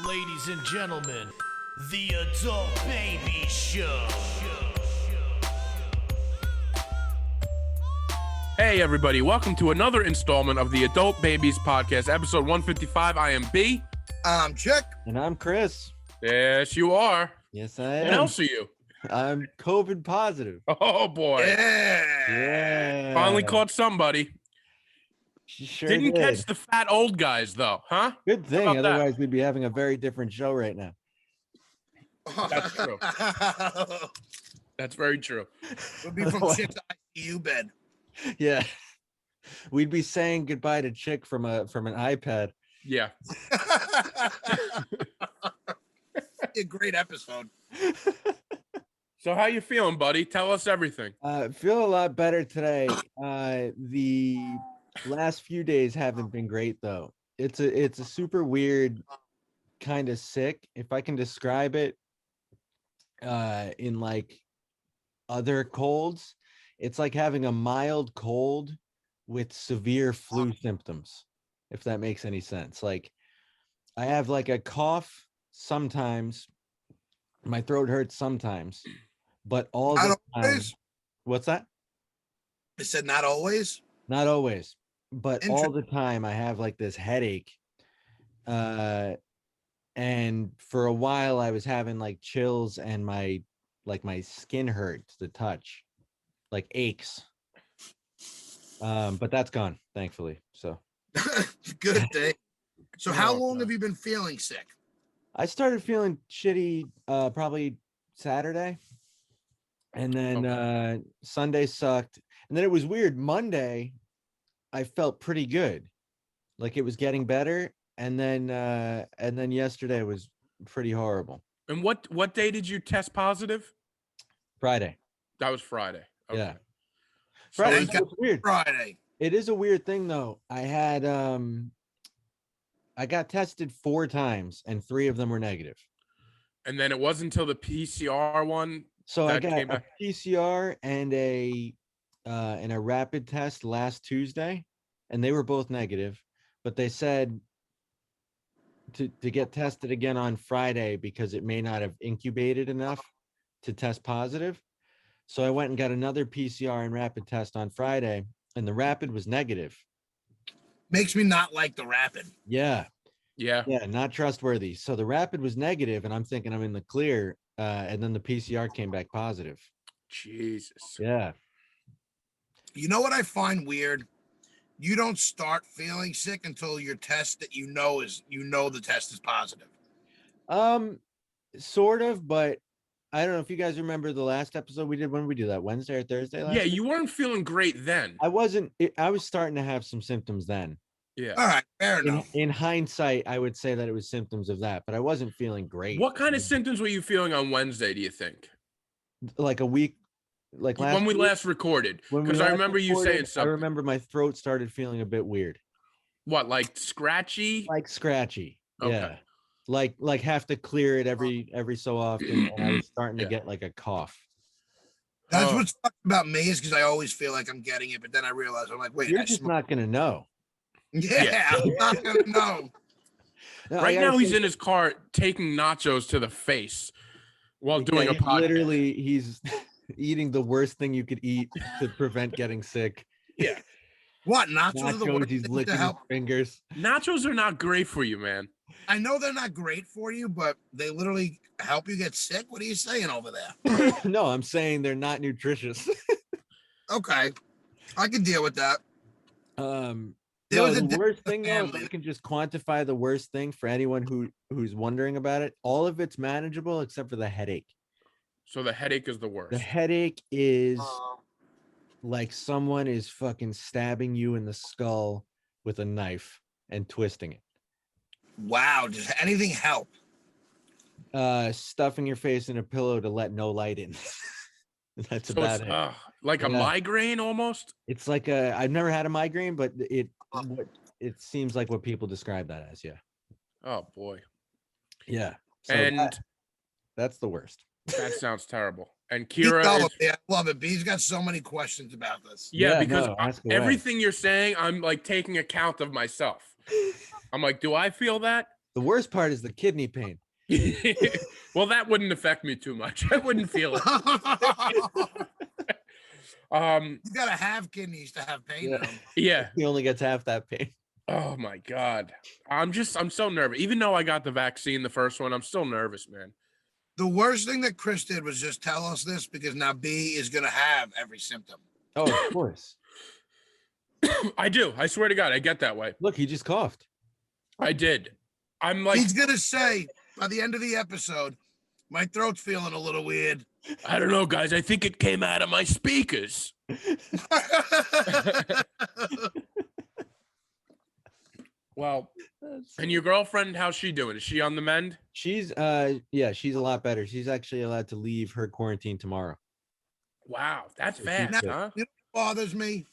Ladies and gentlemen, the Adult Baby Show. Hey everybody, welcome to another installment of the Adult Babies Podcast, episode 155. I am B. I'm Chic. And I'm Chris. Yes, you are. Yes, I What am. else are you? I'm COVID positive. Oh boy. Yeah. Finally caught somebody. She sure Didn't did. catch the fat old guys though, huh? Good thing. about that? Otherwise, we'd be having a very different show right now. That's true. That's very true. We'll be from Chic's ICU bed. Yeah. We'd be saying goodbye to Chick from an iPad. Yeah. A great episode. So how you feeling, buddy? Tell us everything. Feel a lot better today. The last few days haven't been great though. It's a super weird kind of sick. If I can describe it in like other colds, it's like having a mild cold with severe flu symptoms, if that makes any sense. Like I have like a cough sometimes, my throat hurts sometimes, but all the Not time. always. What's that? I said not always. Not always, but all the time I have like this headache. And for a while I was having like chills and my skin hurts to touch, like aches. But that's gone, thankfully. So Good thing. So how Oh, long God. have you been feeling sick? I started feeling shitty probably Saturday. And then Sunday sucked. And then it was weird. Monday, I felt pretty good. Like it was getting better. And then yesterday was pretty horrible. And what day did you test positive? Friday. That was Friday. Okay. Yeah. So Friday. Thank God. It's weird. Friday. It is a weird thing though. I had I got tested 4 times and 3 of them were negative. and then it wasn't until the PCR one. So I That got came a back. PCR and a rapid test last Tuesday, and they were both negative. But they said to get tested again on Friday because it may not have incubated enough to test positive. So I went and got another PCR and rapid test on Friday, and the rapid was negative. Makes me not like the rapid. Yeah. Yeah. Yeah, not trustworthy. So the rapid was negative, and I'm thinking I'm in the clear. And then the PCR came back positive. Jesus. Yeah. You know what I find weird? You don't start feeling sick until your test that you know the test is positive. Sort of, but I don't know if you guys remember the last episode we did. When did we do that? Wednesday or Thursday? Yeah, you weren't feeling great then. I was starting to have some symptoms then. Yeah. All right, fair enough. In hindsight, I would say that it was symptoms of that, but I wasn't feeling great. What kind of symptoms were you feeling on Wednesday, do you think? Like a week, like last When we week, last recorded? when we Because I last remember you recorded, saying something. I remember my throat started feeling a bit weird, What, like scratchy? like scratchy. Okay. Yeah, like have to clear it every so often, and I was starting to Yeah. get like a cough. That's Oh. what's sucks about me is because I always feel like I'm getting it, but then I realize I'm like, wait, You're I just smoke. not gonna know. Yeah, I'm not gonna know. No, I Right gotta now, he's say- in his car taking nachos to the face while doing Yeah, a podcast. literally, he's eating the worst thing you could eat to prevent getting sick. Yeah. What nachos are the Nachos, worst he's thing licking to his help? fingers. Nachos are not great for you, man. I know they're not great for you, but they literally help you get sick. What are you saying over there? No, I'm saying they're not nutritious. Okay, I can deal with that. There No, was a the difference worst in the thing though, if family. I can just quantify the worst thing for anyone who's wondering about it, all of it's manageable except for the headache. So the headache is the worst. The headache is like someone is fucking stabbing you in the skull with a knife and twisting it. Wow, does anything help? Stuffing your face in a pillow to let no light in. That's So about it's it. like a Yeah. migraine almost. It's like I've never had a migraine, but it seems like what people describe that as. Yeah. Oh boy. Yeah. So And that's the worst. that sounds terrible. And Keep Kira going, is, man. I love it. B's got so many questions about this. yeah, Yeah, because no, ask away. everything you're saying, I'm like taking account of myself. I'm like, do I feel that? The worst part is the kidney pain. Well, that wouldn't affect me too much. I wouldn't feel it. You gotta have kidneys to have pain. Yeah. Yeah. He only gets half that pain. Oh my God. I'm so nervous. Even though I got the vaccine, the first one, I'm still nervous, man. The worst thing that Chris did was just tell us this because now B is gonna have every symptom. Oh, of course. I do. I swear to God, I get that way. Look, he just coughed. I did. I'm like, He's gonna say by the end of the episode, my throat's feeling a little weird. I don't know, guys. I think it came out of my speakers. Well, and your girlfriend, how's she doing? Is she on the mend? She's yeah, she's a lot better. She's actually allowed to leave her quarantine tomorrow. Wow, that's So fast, she's good. huh? You know what bothers me?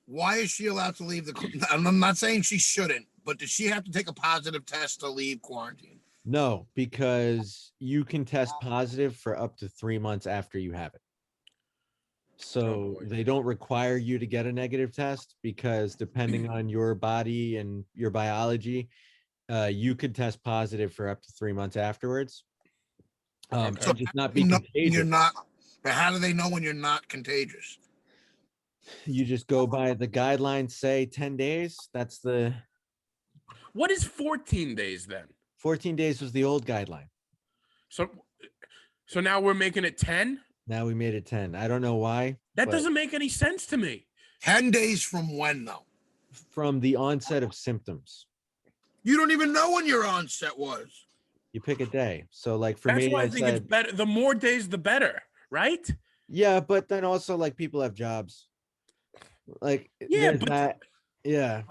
Why is she allowed to leave the? I'm not saying she shouldn't, but does she have to take a positive test to leave quarantine? No, because you can test positive for up to 3 months after you have it. So boy. they don't require you to get a negative test because depending on your body and your biology, you could test positive for up to 3 months afterwards. Okay. And just not be You know contagious. you're not. But how do they know when you're not contagious? You just go by the guidelines, say 10 days. That's the What is 14 days then? 14 days was the old guideline. So now we're making it 10? Now we made it 10. I don't know why. That but doesn't make any sense to me. 10 days from when though? from the onset of symptoms. You don't even know when your onset was. You pick a day. So like for That's me, why I I think said, it's better. The more days, the better, right? yeah, but then also like people have jobs. Like Yeah, there's but that. Yeah.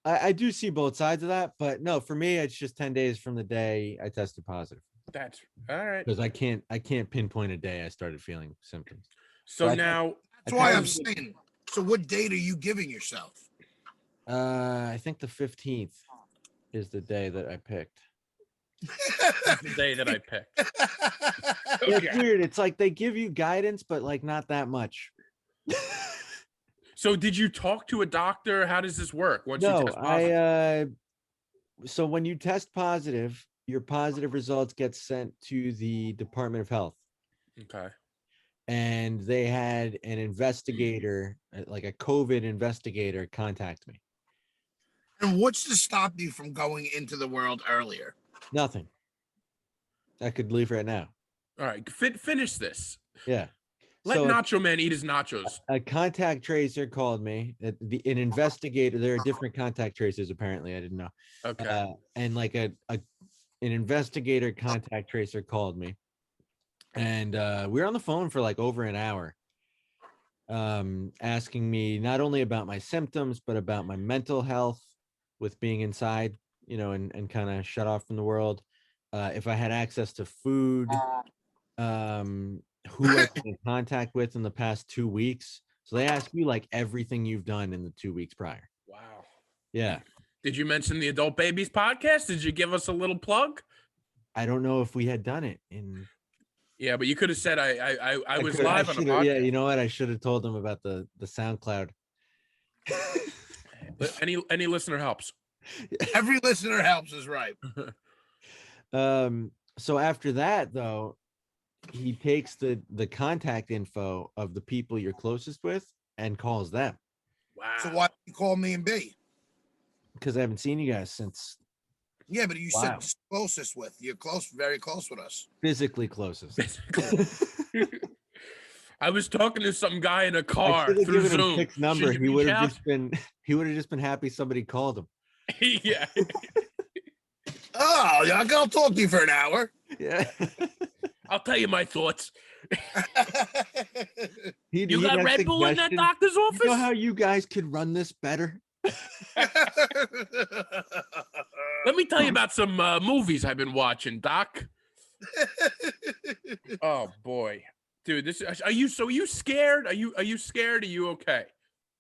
I do see both sides of that, but no, for me, it's just 10 days from the day I tested positive that's all right. because I can't pinpoint a day I started feeling symptoms. So I- now, That's why I'm probably- saying. So what date are you giving yourself? I think the 15th is the day that I picked. the day that I picked. Yeah, Okay. it's weird. It's like they give you guidance, but like not that much. So did you talk to a doctor? How does this work once you No, test positive? so when you test positive, your positive results get sent to the Department of Health, Okay. and they had an investigator, like a COVID investigator, contact me. And what's to stop you from going into the world earlier? Nothing. I could leave right now. All right. Finish this. Yeah. Let So Nacho Man eat his nachos. a contact tracer called me. An investigator. There are different contact tracers apparently. I didn't know. Okay. And like an investigator contact tracer called me, and we were on the phone for like over an hour, asking me not only about my symptoms but about my mental health with being inside, and kind of shut off from the world, if I had access to food, who I've been in contact with in the past 2 weeks. So they ask you like everything you've done in the 2 weeks prior. Wow. Yeah. Did you mention the Adult Babies podcast? Did you give us a little plug? I don't know if we had done it in. Yeah, but you could have said I was could- live on a should've- podcast. Yeah, you know what? I should have told them about the SoundCloud. But any listener helps. Every listener helps is right. So after that, though, he takes the contact info of the people you're closest with and calls them, Wow. So why don't you call me and B? because I haven't seen you guys since Yeah, but you Wow. said closest with. You're close, very close with us. physically closest. I was talking to some guy in a I car should have through given him Zoom. Chick's number. Should He you would reach have out? just been happy somebody called him. Yeah. Oh, yeah, I'll talk to you for an hour. Yeah. I'll tell you my thoughts. He You got had Red Bull in that suggestions. doctor's You office? know how you guys could run this better? Let me tell you about some movies I've been watching, Doc. Oh boy, dude, are you scared? Are you scared? Are you okay?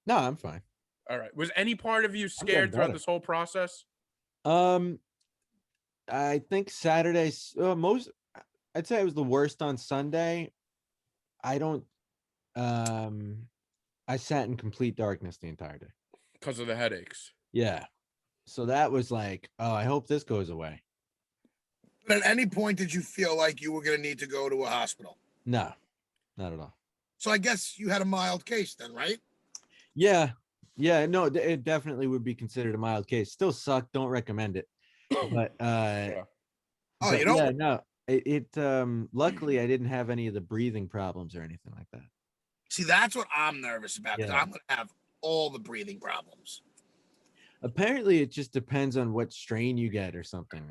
No, I'm fine. All right. Was any part of you getting scared throughout better. this whole process? I think Saturday's I'd say it was the worst on Sunday. I don't I sat in complete darkness the entire day. Because of the headaches. Yeah. So that was like, oh, I hope this goes away. But at any point, did you feel like you were going to need to go to a hospital? No, not at all. So I guess you had a mild case then, right? Yeah. Yeah. No, it definitely would be considered a mild case. Still sucked. Don't recommend it. But Yeah. Oh, but you don't? yeah, no. Luckily I didn't have any of the breathing problems or anything like that. See, that's what I'm nervous about because Yeah. I'm going to have all the breathing problems. Apparently it just depends on what strain you get or something.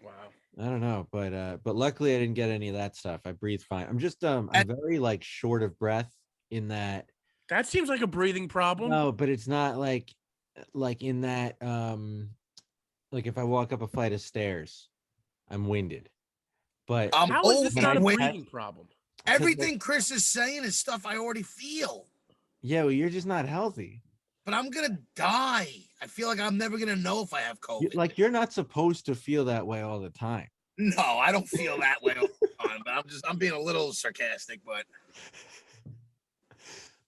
Wow. I don't know, but luckily I didn't get any of that stuff. I breathe fine. I'm just I'm very like short of breath in that. That seems like a breathing problem. No, but it's not like in that like if I walk up a flight of stairs, I'm winded. But How is this when not a I breathing problem? Everything Chris is saying is stuff I already feel. Yeah, well, you're just not healthy. But I'm going to die. I feel like I'm never going to know if I have COVID. Like you're not supposed to feel that way all the time. No, I don't feel that way all the time, but I'm being a little sarcastic, but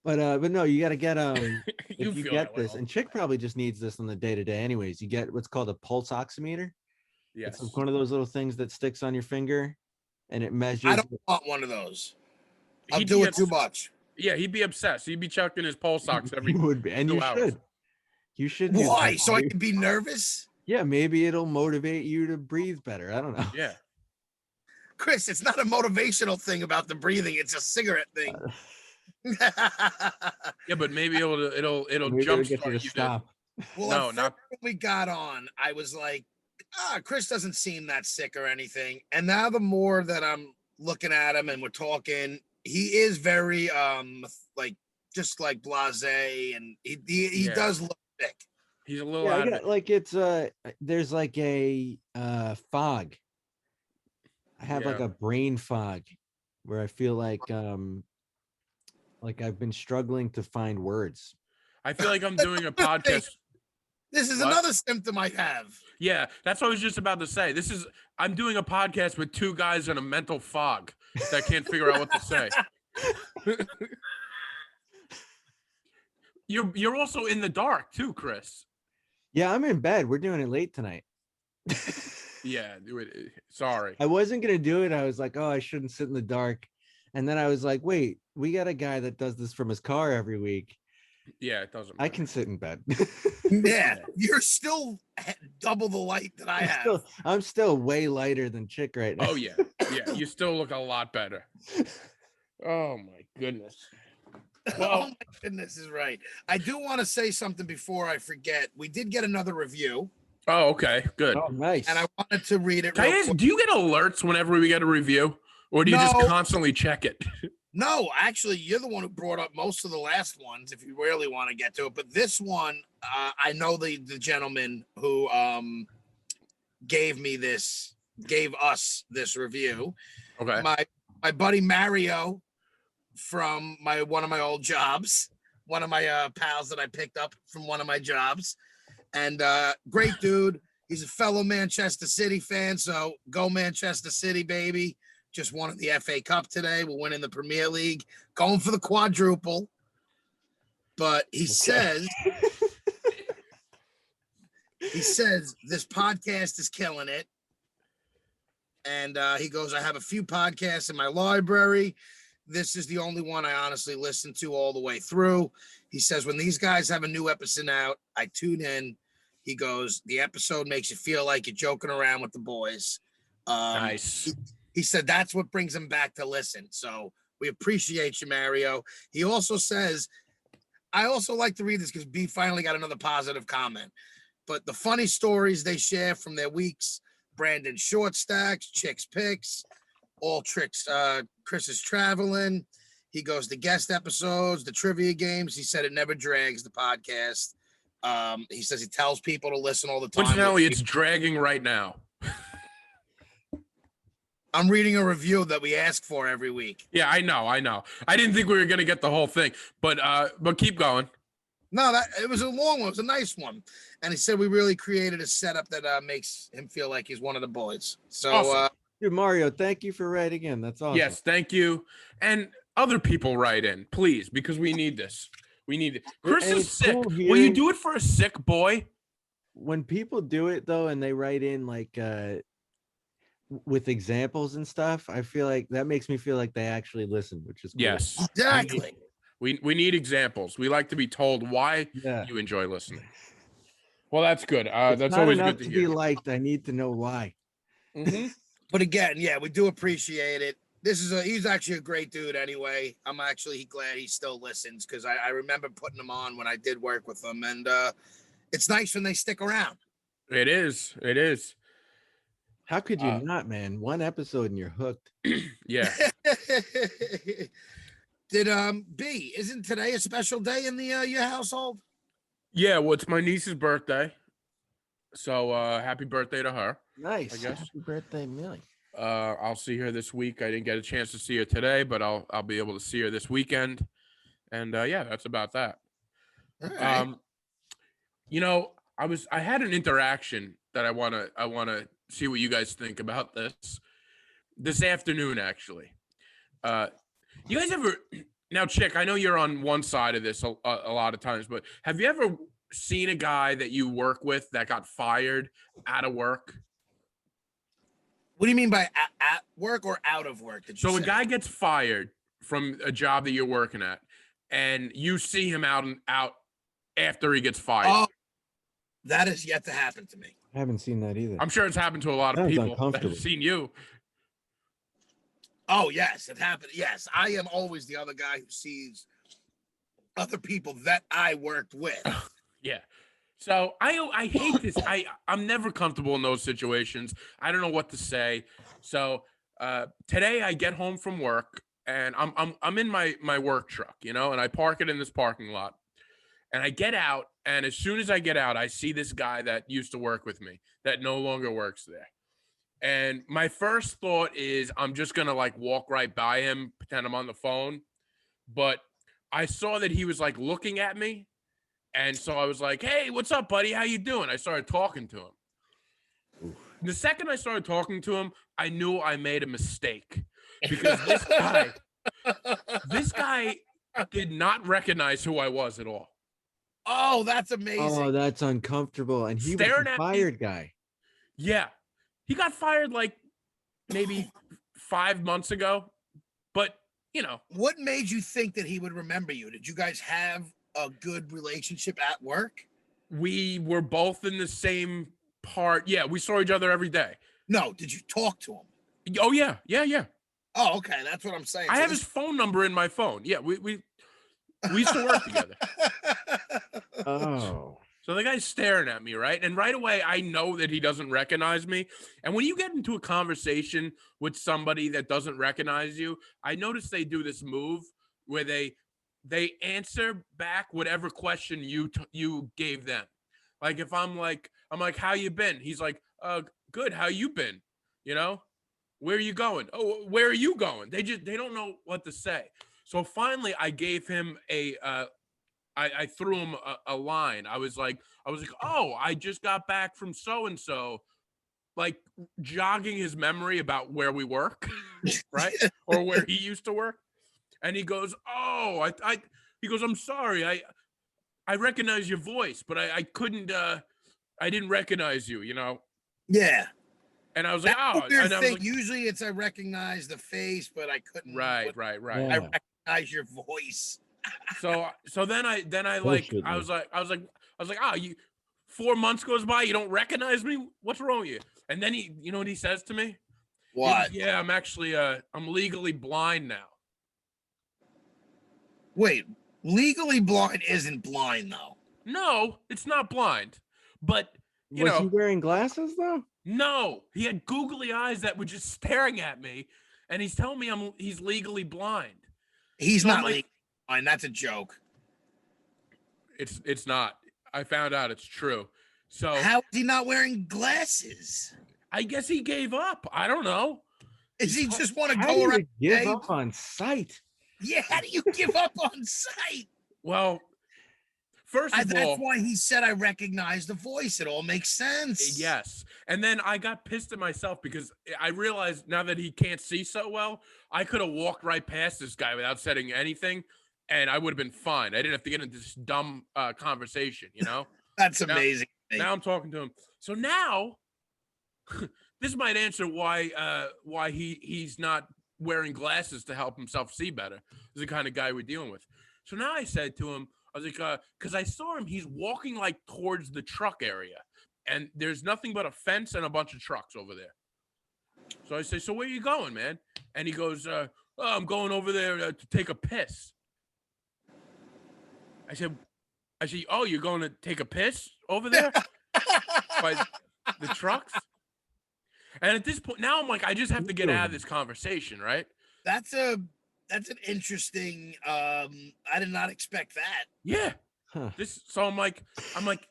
no, you got to get You if you feel get that way this, all and the Chick time. probably just needs this on the day to day anyways. You get what's called a pulse oximeter. Yes. It's one of those little things that sticks on your finger, and it measures. I don't want one of those. I'll He'd do be it too much. Yeah, he'd be obsessed. He'd be checking his pulse ox every You would be, and 2 you hours. should. You should. Do Why? that. So I can be nervous? Yeah, maybe it'll motivate you to breathe better. I don't know. Yeah. Chris, it's not a motivational thing about the breathing. It's a cigarette thing. Yeah, but maybe it'll Maybe it'll get jumpstart you to stop. Well, No, at not- first when we got on, I was like, Chris doesn't seem that sick or anything. And now the more that I'm looking at him and we're talking, he is very like just like blasé, and he Yeah. does look sick. He's a little Yeah, out of it. like it's there's like a fog. I have like Yeah. a brain fog where I feel like I've been struggling to find words. I feel like I'm doing a podcast. This is What? another symptom I have. Yeah, that's what I was just about to say. I'm doing a podcast with two guys in a mental fog that can't figure out what to say. You're also in the dark too, Chris. Yeah, I'm in bed. We're doing it late tonight. Yeah, sorry. I wasn't gonna do it. I was like, oh, I shouldn't sit in the dark. And then I was like, wait, we got a guy that does this from his car every week. Yeah, it doesn't I matter. can sit in bed. Yeah, you're still double the light that I have. I'm still way lighter than Chick right now. Oh yeah. Yeah, you still look a lot better. Oh my goodness. Well, Oh my goodness, is right. I do want to say something before I forget. We did get another review, oh, okay, good. Oh, nice. and I wanted to read it. Can I real ask, quick. do you get alerts whenever we get a review? Or do you just No. constantly check it? No, actually, you're the one who brought up most of the last ones. If you really want to get to it, but this one, I know the gentleman who gave us this review. Okay. My buddy Mario from one of my old jobs, one of my pals that I picked up from one of my jobs, and great dude. He's a fellow Manchester City fan, so go Manchester City, baby. Just won the FA Cup today. We're winning the Premier League, going for the quadruple. But he says this podcast is killing it. And he goes, I have a few podcasts in my library. This is the only one I honestly listen to all the way through. He says, when these guys have a new episode out, I tune in. He goes, the episode makes you feel like you're joking around with the boys. Nice. He said that's what brings him back to listen. So we appreciate you, Mario. He also says, I also like to read this because B finally got another positive comment. But the funny stories they share from their weeks, Brandon short stacks, Chick's picks, all tricks. Chris is traveling. He goes to guest episodes, the trivia games. He said it never drags the podcast. He says he tells people to listen all the time. Coincidentally, it's dragging right now. I'm reading a review that we ask for every week. Yeah, I know. I didn't think we were gonna get the whole thing, but keep going. No, it was a long one. It was a nice one. And he said we really created a setup that makes him feel like he's one of the boys. So, Awesome. Dude, Mario, thank you for writing in. That's awesome. Yes, thank you. And other people write in, please, because we need this. We need it. Chris And is it's sick. cool Will you hearing- do it for a sick boy? when people do it though, and they write in like with examples and stuff, I feel like that makes me feel like they actually listen, which is cool. Yes. Exactly. We need examples. We like to be told why Yeah. you enjoy listening. Well, that's good. It's That's not always enough good to be hear. liked. I need to know why. Mhm. But again, yeah, we do appreciate it. He's actually a great dude anyway. I'm actually glad he still listens because I remember putting him on when I did work with him. And it's nice when they stick around. It is. It is. How could you not, man? One episode and you're hooked. Yeah. Did B, isn't today a special day in the your household? Yeah. Well, it's my niece's birthday. So happy birthday to her. Nice. I guess. Happy birthday, Millie. I'll see her this week. I didn't get a chance to see her today, but I'll be able to see her this weekend. And yeah, that's about that. All right. I had an interaction that I wanna see what you guys think about this afternoon, actually. You guys ever now, Chick, I know you're on one side of this a lot of times, but have you ever seen a guy that you work with that got fired out of work? What do you mean by at work or out of work? Did you So a say? guy gets fired from a job that you're working at, and you see him out after he gets fired. Oh, that has yet to happen to me. I haven't seen that either. I'm sure it's happened to a lot of Sounds people that uncomfortable. have seen you. Oh, yes, it happened. Yes, I am always the other guy who sees other people that I worked with. Yeah. So I hate this. I'm never comfortable in those situations. I don't know what to say. So today I get home from work and I'm in my work truck, and I park it in this parking lot. And I get out, and as soon as I get out, I see this guy that used to work with me that no longer works there. And my first thought is I'm just gonna like walk right by him, pretend I'm on the phone. But I saw that he was like looking at me. And so I was like, hey, what's up, buddy? How you doing? I started talking to him. The second I started talking to him, I knew I made a mistake because this guy did not recognize who I was at all. Oh, that's amazing. Oh, that's uncomfortable. And he Staring was at a me. fired guy. Yeah. He got fired like maybe 5 months ago. But, What made you think that he would remember you? Did you guys have a good relationship at work? we were both in the same part. Yeah, we saw each other every day. No, did you talk to him? Oh, yeah. Yeah. Oh, okay, that's what I'm saying. I So have his phone number in my phone. Yeah, we used to work together. Oh. So the guy's staring at me, right? And right away, I know that he doesn't recognize me. And when you get into a conversation with somebody that doesn't recognize you, I notice they do this move where they answer back whatever question you gave them. Like if I'm like, how you been? He's like, good. How you been? Where are you going? Oh, where are you going? They don't know what to say. So finally, I gave him I threw him a line. I was like, oh, I just got back from so-and-so, like jogging his memory about where we work, right? Or where he used to work. And he goes, oh, he goes, I'm sorry. I recognize your voice, but I couldn't, I didn't recognize you, Yeah. And I was like, That's oh, a weird and I was thing. like, Usually it's I recognize the face, but I couldn't. right. I Yeah. recognize your voice. So then I like, Bullshit, I was like, oh, you 4 months goes by, you don't recognize me? What's wrong with you? And then he, what he says to me? He goes, What? yeah, I'm actually, I'm legally blind now. Wait, legally blind isn't blind though. No, it's not blind, but Was he wearing glasses though? no, he had googly eyes that were just staring at me, and he's telling me he's legally blind. He's So I'm not like- legally blind. That's a joke. It's not. I found out it's true. So How is he not wearing glasses? I guess he gave up. I don't know. Is he just want to How go do around? you give Hey. up on sight? Yeah, how do you give up on sight? Well, first of That's all, why he said I recognize the voice. It all makes sense. yes. And then I got pissed at myself because I realized now that he can't see so well, I could have walked right past this guy without saying anything, and I would have been fine. I didn't have to get into this dumb conversation, That's Now- amazing. Now I'm talking to him. So now, this might answer why he's not wearing glasses to help himself see better. This is the kind of guy we're dealing with. So now I said to him, I was like, because I saw him, he's walking like towards the truck area, and there's nothing but a fence and a bunch of trucks over there. So I say, so where you going, man? And he goes, oh, I'm going over there to take a piss. I said, oh, you're going to take a piss over there by the trucks? And at this point, now I'm like, I just have to get out of this conversation, right? That's an interesting. I did not expect that. Yeah. So I'm like,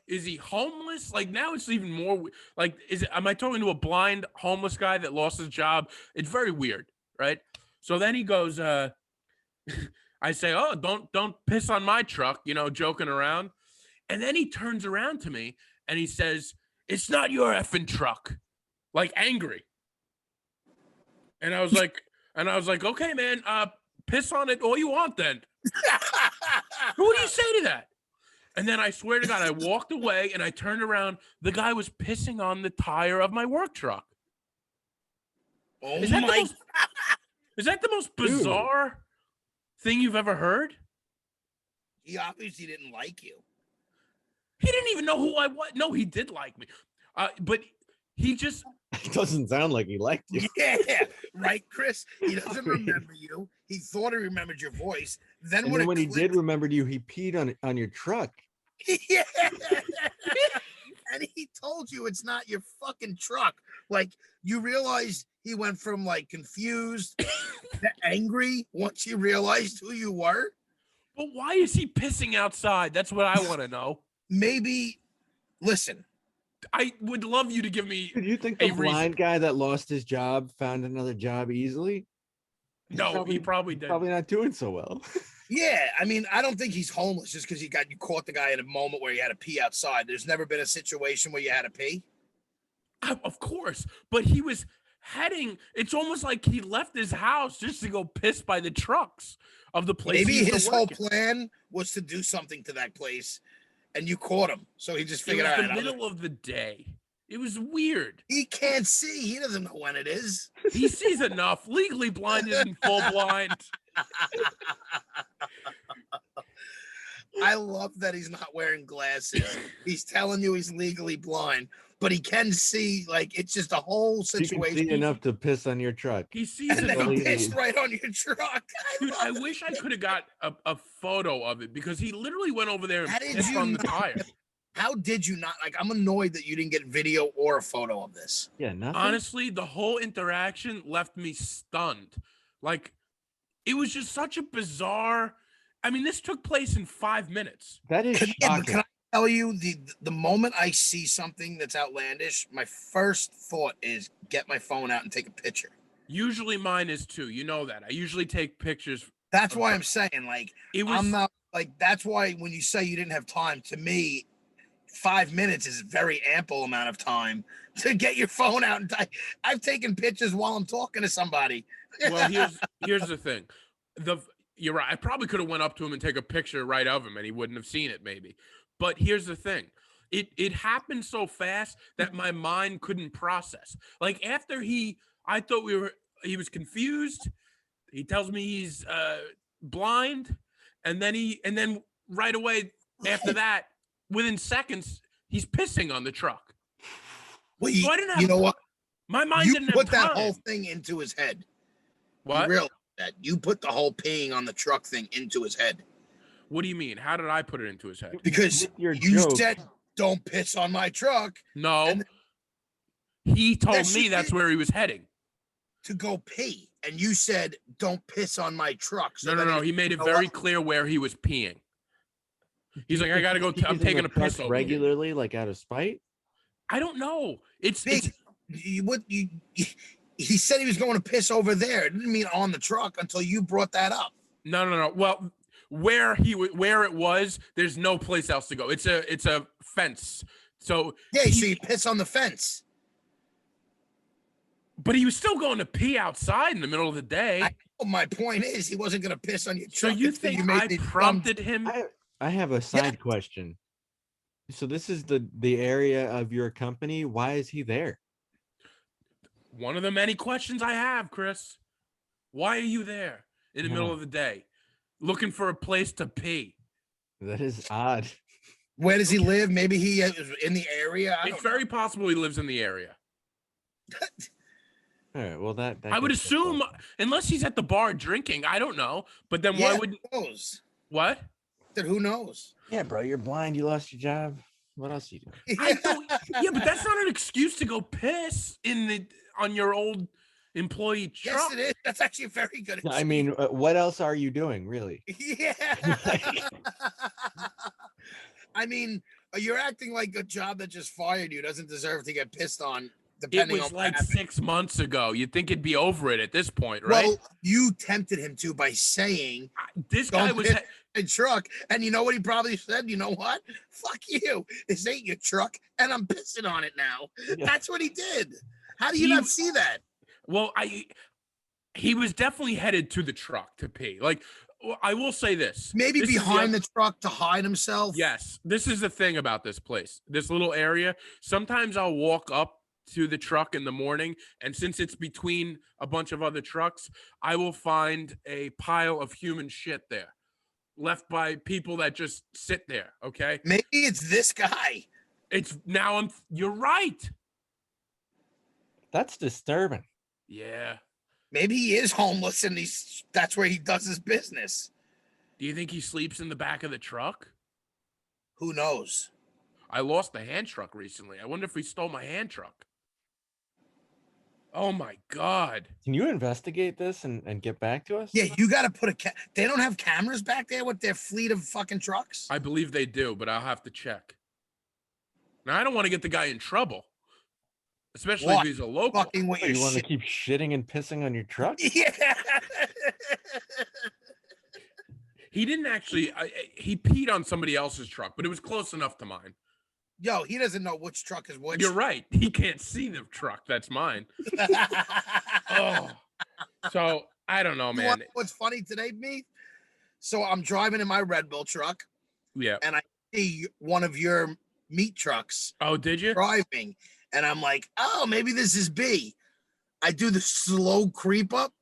is he homeless? Like now it's even more like, am I talking to a blind homeless guy that lost his job? It's very weird, right? So then he goes, I say, oh, don't piss on my truck, joking around. And then he turns around to me and he says, it's not your effing truck, like angry. And I was like, okay, man, piss on it all you want then. Who do you say to that? And then I swear to God, I walked away and I turned around. The guy was pissing on the tire of my work truck. Oh is that the most bizarre thing you've ever heard? He obviously didn't like you. He didn't even know who I was. No, he did like me. But he just... It doesn't sound like he liked you. Yeah, right, Chris? He doesn't remember you. He thought he remembered your voice. Then when he did remember you, he peed on your truck. Yeah. And he told you it's not your fucking truck. Like, you realize he went from like confused to angry once he realized who you were. But why is he pissing outside? That's what I want to know. Maybe, listen. I would love you to give me. Do you think the blind guy that lost his job found another job easily? No, he probably did. Probably not doing so well. Yeah, I mean, I don't think he's homeless just because you caught the guy in a moment where he had to pee outside. There's never been a situation where you had to pee. Of course, but he was heading. It's almost like he left his house just to go piss by the trucks of the place. Maybe his whole plan was to do something to that place, and you caught him. So he just figured out. It was the middle of the day. It was weird. He can't see. He doesn't know when it is. He sees enough. Legally blinded and full blind. I love that he's not wearing glasses. He's telling you he's legally blind, but he can see. Like, it's just a whole situation. He can see enough to piss on your truck. He sees and enough. then he pissed right on your truck. Dude, I wish I could have got a photo of it because he literally went over there and pissed on the tire. How did you not? Like, I'm annoyed that you didn't get video or a photo of this. Yeah, nothing. Honestly, the whole interaction left me stunned. Like, it was just such a bizarre. I mean, this took place in 5 minutes. That is shocking. Can I tell you, the moment I see something that's outlandish, my first thought is get my phone out and take a picture. Usually mine is too. You know that. I usually take pictures. That's why I'm saying, like, I'm not, like, that's why when you say you didn't have time, to me, 5 minutes is a very ample amount of time to get your phone out. And I've taken pictures while I'm talking to somebody. Well, here's the thing. You're right. I probably could have went up to him and take a picture right of him and he wouldn't have seen it maybe. But here's the thing. It happened so fast that my mind couldn't process. Like after I thought he was confused. He tells me he's blind. And then right away after that, within seconds, he's pissing on the truck. Well, so I didn't have, you know what? My mind you didn't have put time. that whole thing into his head. What? You realize that you put the whole peeing on the truck thing into his head. What do you mean? How did I put it into his head? Because you said, "Don't piss on my truck." No, he told me that's where he was heading to go pee, and you said, "Don't piss on my truck." So no. He made it very clear where he was peeing. He's like, I gotta go. I'm taking a piss over regularly, here. like out of spite. I don't know. He said he was going to piss over there. It didn't mean on the truck until you brought that up. No. Well, where it was, there's no place else to go. It's a fence. So yeah, so you piss on the fence. But he was still going to pee outside in the middle of the day. My point is, he wasn't going to piss on your truck. So you think I prompted him? I have a side question. So this is the area of your company. Why is he there? One of the many questions I have, Chris. Why are you there in the middle Yeah. of the day looking for a place to pee? That is odd. Where does he live? Maybe he is in the area. I It's don't know. very possible he lives in the area. All right. Well, that I would gets us assume, both. unless he's at the bar drinking, I don't know. But then why Yeah, would who knows? what? Then who knows? Yeah, bro. You're blind. You lost your job. What else are you doing? I don't. Yeah, but that's not an excuse to go piss on your old employee Yes, truck. it is. That's actually a very good. I mean, what else are you doing, really? yeah. I mean, you're acting like a job that just fired you doesn't deserve to get pissed on. It Depending was on like what happened. 6 months ago. You'd think it'd be over it at this point, right? Well, you tempted him to by saying This guy don't was. piss in a truck, and you know what he probably said? You know what? Fuck you. This ain't your truck, and I'm pissing on it now. Yeah. That's what he did. How do you He- not see that? Well, he was definitely headed to the truck to pee. Like, I will say this. Maybe This is behind the truck to hide himself. Yes, this is the thing about this place, this little area. Sometimes I'll walk up to the truck in the morning, and since it's between a bunch of other trucks, I will find a pile of human shit there, left by people that just sit there. Okay, Maybe it's this guy. it's now. You're right. That's disturbing. Yeah. Maybe he is homeless, and that's where he does his business. Do you think he sleeps in the back of the truck? Who knows? I lost the hand truck recently. I wonder if he stole my hand truck. Oh my God. Can you investigate this and get back to us? Yeah, you got to put they don't have cameras back there with their fleet of fucking trucks. I believe they do, but I'll have to check. Now, I don't want to get the guy in trouble, especially What? if he's a local. Fucking with Oh, your you want to shit. keep shitting and pissing on your truck? Yeah. He didn't actually, he peed on somebody else's truck, but it was close enough to mine. Yo, he doesn't know which truck is which. You're right. He can't see the truck. That's mine. Oh. So, I don't know, You man. want what's funny today, me? So I'm driving in my Red Bull truck, Yeah. and I see one of your meat trucks Oh, did you? driving, and I'm like, oh, maybe this is B. I do the slow creep up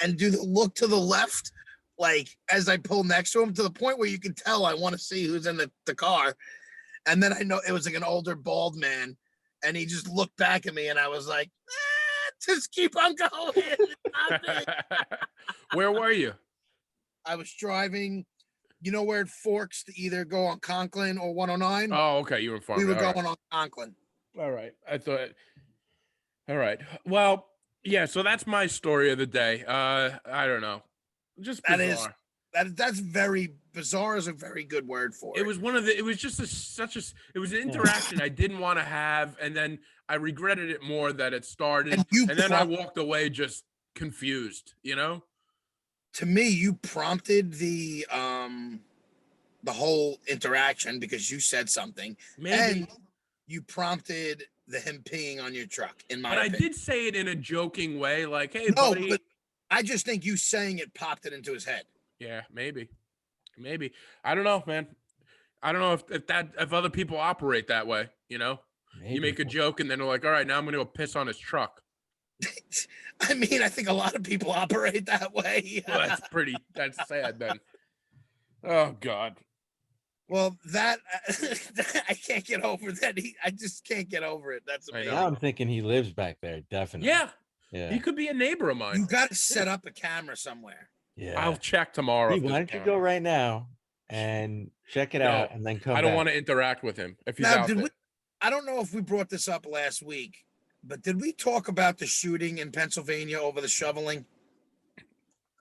and do the look to the left, like as I pull next to him, to the point where you can tell I want to see who's in the car. And then I know it was like an older bald man, and he just looked back at me, and I was like, just keep on going. It's not me. Where were you? I was driving, you know where it forks to either go on Conklin or 109? Oh, okay. You were in front. We were All right. going on Conklin. All right. I thought. All right. Well, yeah. So that's my story of the day. I don't know. Just bizarre. That is that's very bizarre is a very good word for it. It was one of the. It was just it was an interaction I didn't want to have, and then I regretted it more that it started, And and then I walked away just confused. You know. To me, you prompted the whole interaction because you said something, Maybe. and you prompted him peeing on your truck. In my But I opinion. did say it in a joking way, like, "Hey, No, buddy." but I just think you saying it popped it into his head. Yeah, maybe. I don't know, man. I don't know if other people operate that way. You know, you make a joke and then they're like, "All right, now I'm gonna go piss on his truck." I mean, I think a lot of people operate that way. Well, that's sad then. Oh God. Well, that I can't get over that. I just can't get over it. That's I know. amazing. Now I'm thinking he lives back there. Definitely. Yeah, Yeah. he could be a neighbor of You mine. got to set up a camera somewhere. Yeah. I'll check tomorrow. Hey, if why there's a don't you camera. go right now and check it No, out and then come I don't back? want to interact with him if he's Now, out there. I don't know if we brought this up last week, but did we talk about the shooting in Pennsylvania over the shoveling?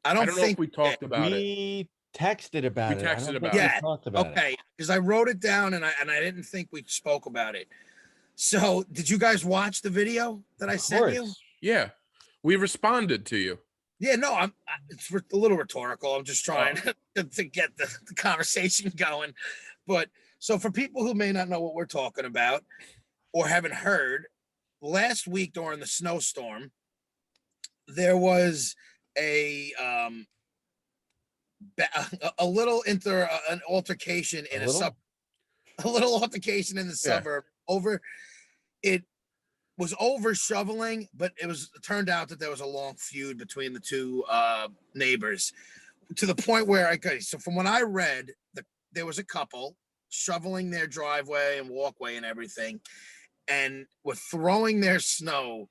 I don't know think if we talked about it. We texted about We it. I texted don't about think it. we talked about it. Okay, because I wrote it down and I didn't think we spoke about it. So, did you guys watch the video that I Of sent you? course. Yeah, we responded to you. Yeah, no, it's a little rhetorical. I'm just trying to get the conversation going. But so for people who may not know what we're talking about or haven't heard, last week during the snowstorm, there was an altercation in A a little? a little altercation in the suburb over it was over shoveling, but it turned out that there was a long feud between the two neighbors to the point where so from what I read, there was a couple shoveling their driveway and walkway and everything, and were throwing their snow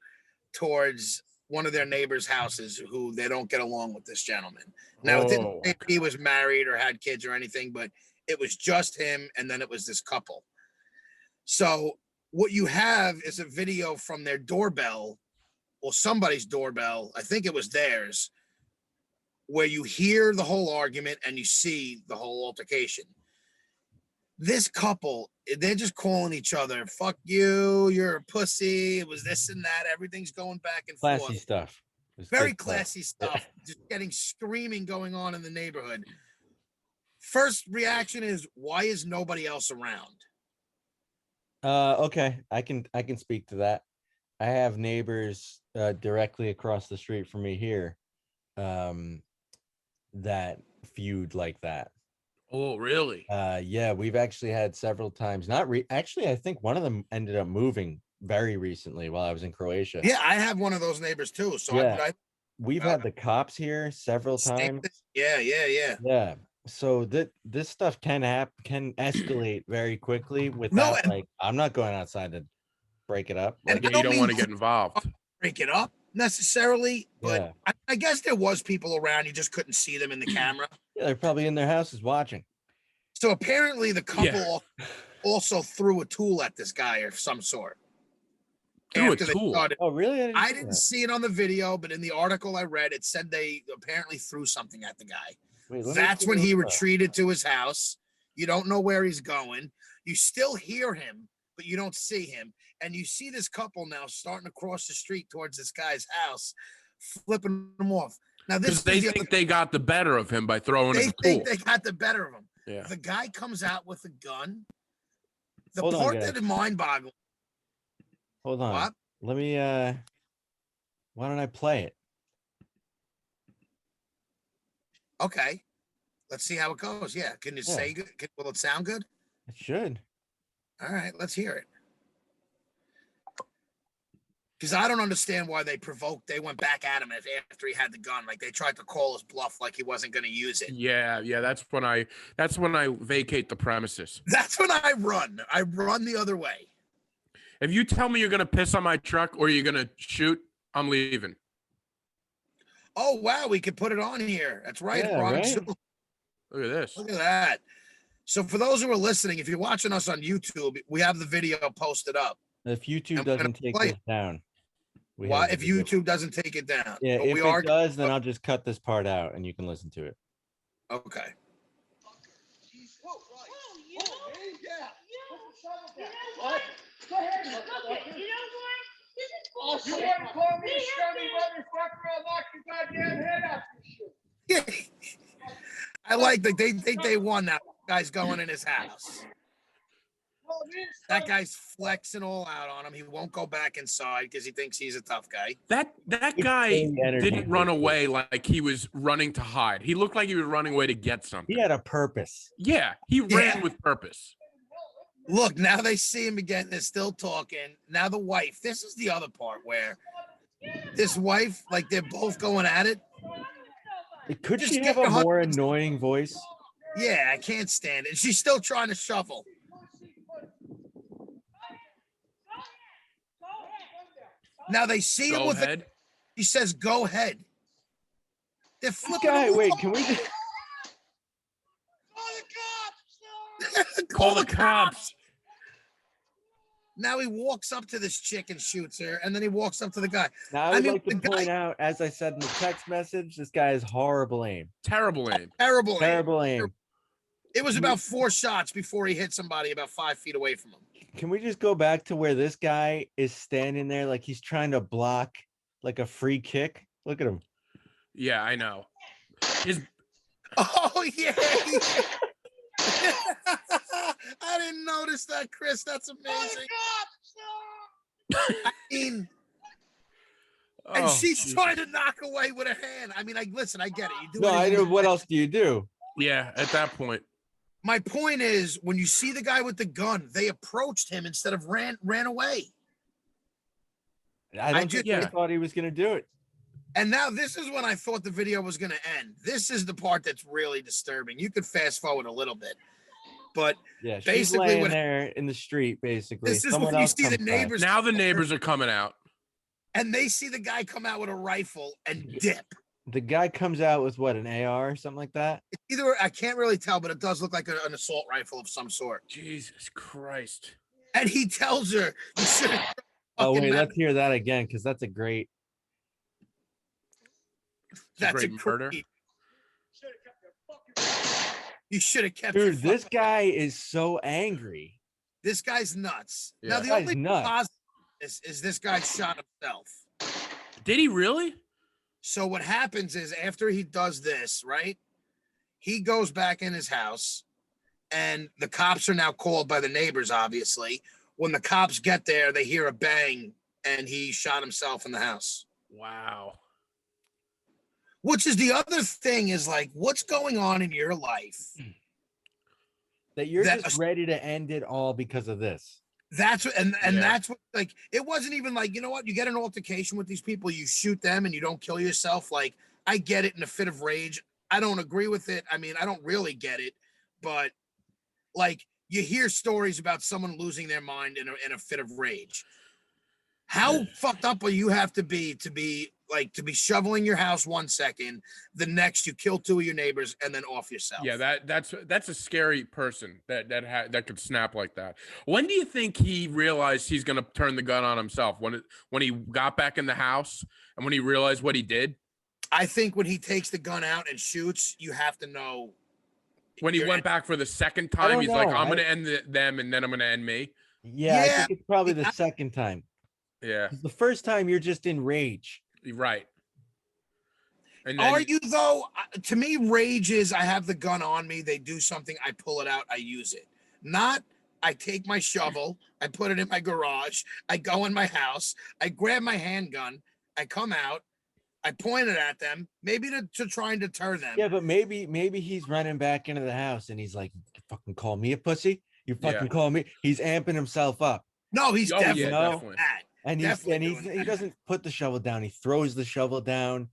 towards one of their neighbors' houses who they don't get along with this gentleman. Now, it didn't say if he was married or had kids or anything, but it was just him, and then it was this couple. So what you have is a video from their doorbell, or somebody's doorbell, I think it was theirs, where you hear the whole argument and you see the whole altercation. This couple, they're just calling each other, fuck you, you're a pussy, it was this and that, everything's going back and forth. Classy stuff. Very classy stuff. Just getting screaming going on in the neighborhood. First reaction is, why is nobody else around? Okay, I can speak to that. I have neighbors directly across the street from me here that feud like that. Oh, really? Yeah, we've actually had several times. Actually, I think one of them ended up moving very recently while I was in Croatia. Yeah, I have one of those neighbors too. So yeah. We've had the cops here several times. Yeah. Yeah. So this stuff can escalate very quickly without I'm not going outside to break it up. And you don't want to get involved. Break it up necessarily, but I guess there was people around. You just couldn't see them in the camera. Yeah, they're probably in their houses watching. So apparently the couple also threw a tool at this guy of some sort. Threw a tool? Oh, really? I didn't see it on the video, but in the article I read, it said they apparently threw something at the guy. Wait, that's when he retreated to his house. You don't know where he's going. You still hear him, but you don't see him. And you see this couple now starting to cross the street towards this guy's house, flipping him off. Now, they think they got the better of him by throwing a tool. They think they got the better of him. Yeah. The guy comes out with a gun. The part that is mind-boggling. Hold on. What? Let me. Why don't I play it? Okay. Let's see how it goes. Yeah. Can you say good? Will it sound good? It should. All right. Let's hear it. Because I don't understand why they went back at him after he had the gun. Like they tried to call his bluff like he wasn't going to use it. Yeah. That's when I vacate the premises. That's when I run. I run the other way. If you tell me you're going to piss on my truck or you're going to shoot, I'm leaving. Oh, wow. We could put it on here. That's right. Yeah, right. Look at this. Look at that. So for those who are listening, if you're watching us on YouTube, we have the video posted up. If YouTube doesn't take this down. Why? If YouTube doesn't take it down? Yeah, if it does, then I'll just cut this part out and you can listen to it. Okay. Go ahead. Look it. You know what? This is bullshit. You want to call me a scummy motherfucker? I'll knock your goddamn head off your shit. I like that they think they won now. Guy's going in his house. That guy's flexing all out on him. He won't go back inside because he thinks he's a tough guy. That guy didn't run away like he was running to hide. He looked like he was running away to get something. He had a purpose. Yeah, he ran with purpose. Look, now they see him again. They're still talking. Now the wife. This is the other part where this wife, like they're both going at it. Could she have a more annoying voice? Yeah, I can't stand it. She's still trying to shuffle. Now they see him with it. He says, "Go ahead." They're flipping. Wait, can we? Call the cops. Now he walks up to this chick and shoots her, and then he walks up to the guy. Now I would like to point out, as I said in the text message, this guy is horrible aim. Terrible aim. Terrible aim. It was about 4 shots before he hit somebody about 5 feet away from him. Can we just go back to where this guy is standing there like he's trying to block like a free kick? Look at him. Yeah, I know. Oh, yeah. I didn't notice that, Chris. That's amazing. I mean, and she's trying to knock away with her hand. I mean, listen, I get it. You do I know. What else do you do? Yeah, at that point. My point is, when you see the guy with the gun, they approached him instead of ran away. I don't think yeah. they thought he was going to do it. And now this is when I thought the video was going to end. This is the part that's really disturbing. You could fast forward a little bit, but Yeah, she's basically laying what there in the street. Basically, this is someone when you else see the comes by. neighbors Now the neighbors are coming out. and they see the guy come out with a rifle and dip. The guy comes out with what, an AR or something like that? It's either I can't really tell, but it does look like an assault rifle of some sort. Jesus Christ. And he tells her, "You should have." Oh wait, let's hear that again because that's a great. That's a great murder. great. You should have kept. Dude, this guy is so angry. This guy's nuts. Yeah. Now the Guy's only nuts. positive is this guy shot himself. Did he really? So what happens is after he does this, right? He goes back in his house, and the cops are now called by the neighbors. Obviously, when the cops get there, they hear a bang, and he shot himself in the house. Wow. Which is the other thing is like, what's going on in your life? That you're That- just ready to end it all because of this. That's what, and Yeah. that's what, like, it wasn't even like, you know what, you get an altercation with these people, you shoot them and you don't kill yourself. Like, I get it in a fit of rage. I don't agree with it. I mean, I don't really get it, but like, you hear stories about someone losing their mind in a fit of rage. How fucked up will you have to be be shoveling your house 1 second, the next you kill 2 of your neighbors and then off yourself? Yeah, that's a scary person that could snap like that. When do you think he realized he's gonna turn the gun on himself? When he got back in the house and when he realized what he did? I think when he takes the gun out and shoots, you have to know. When he You're- went back for the second I time, don't he's like, know. I'm gonna end them and then I'm gonna end me. Yeah, I Yeah, think it's probably the second time. Yeah, 'Cause the first time you're just in rage. you're right. And then Are you though? To me, rage is I have the gun on me. They do something, I pull it out, I use it. Not I take my shovel, I put it in my garage, I go in my house, I grab my handgun, I come out, I point it at them, maybe to try and deter them. Yeah, but maybe he's running back into the house and he's like, "You fucking call me a pussy? You fucking call me?" He's amping himself up. No, he's Oh, definitely yeah, doing definitely. that. And Definitely he doing doesn't put the shovel down. He throws the shovel down,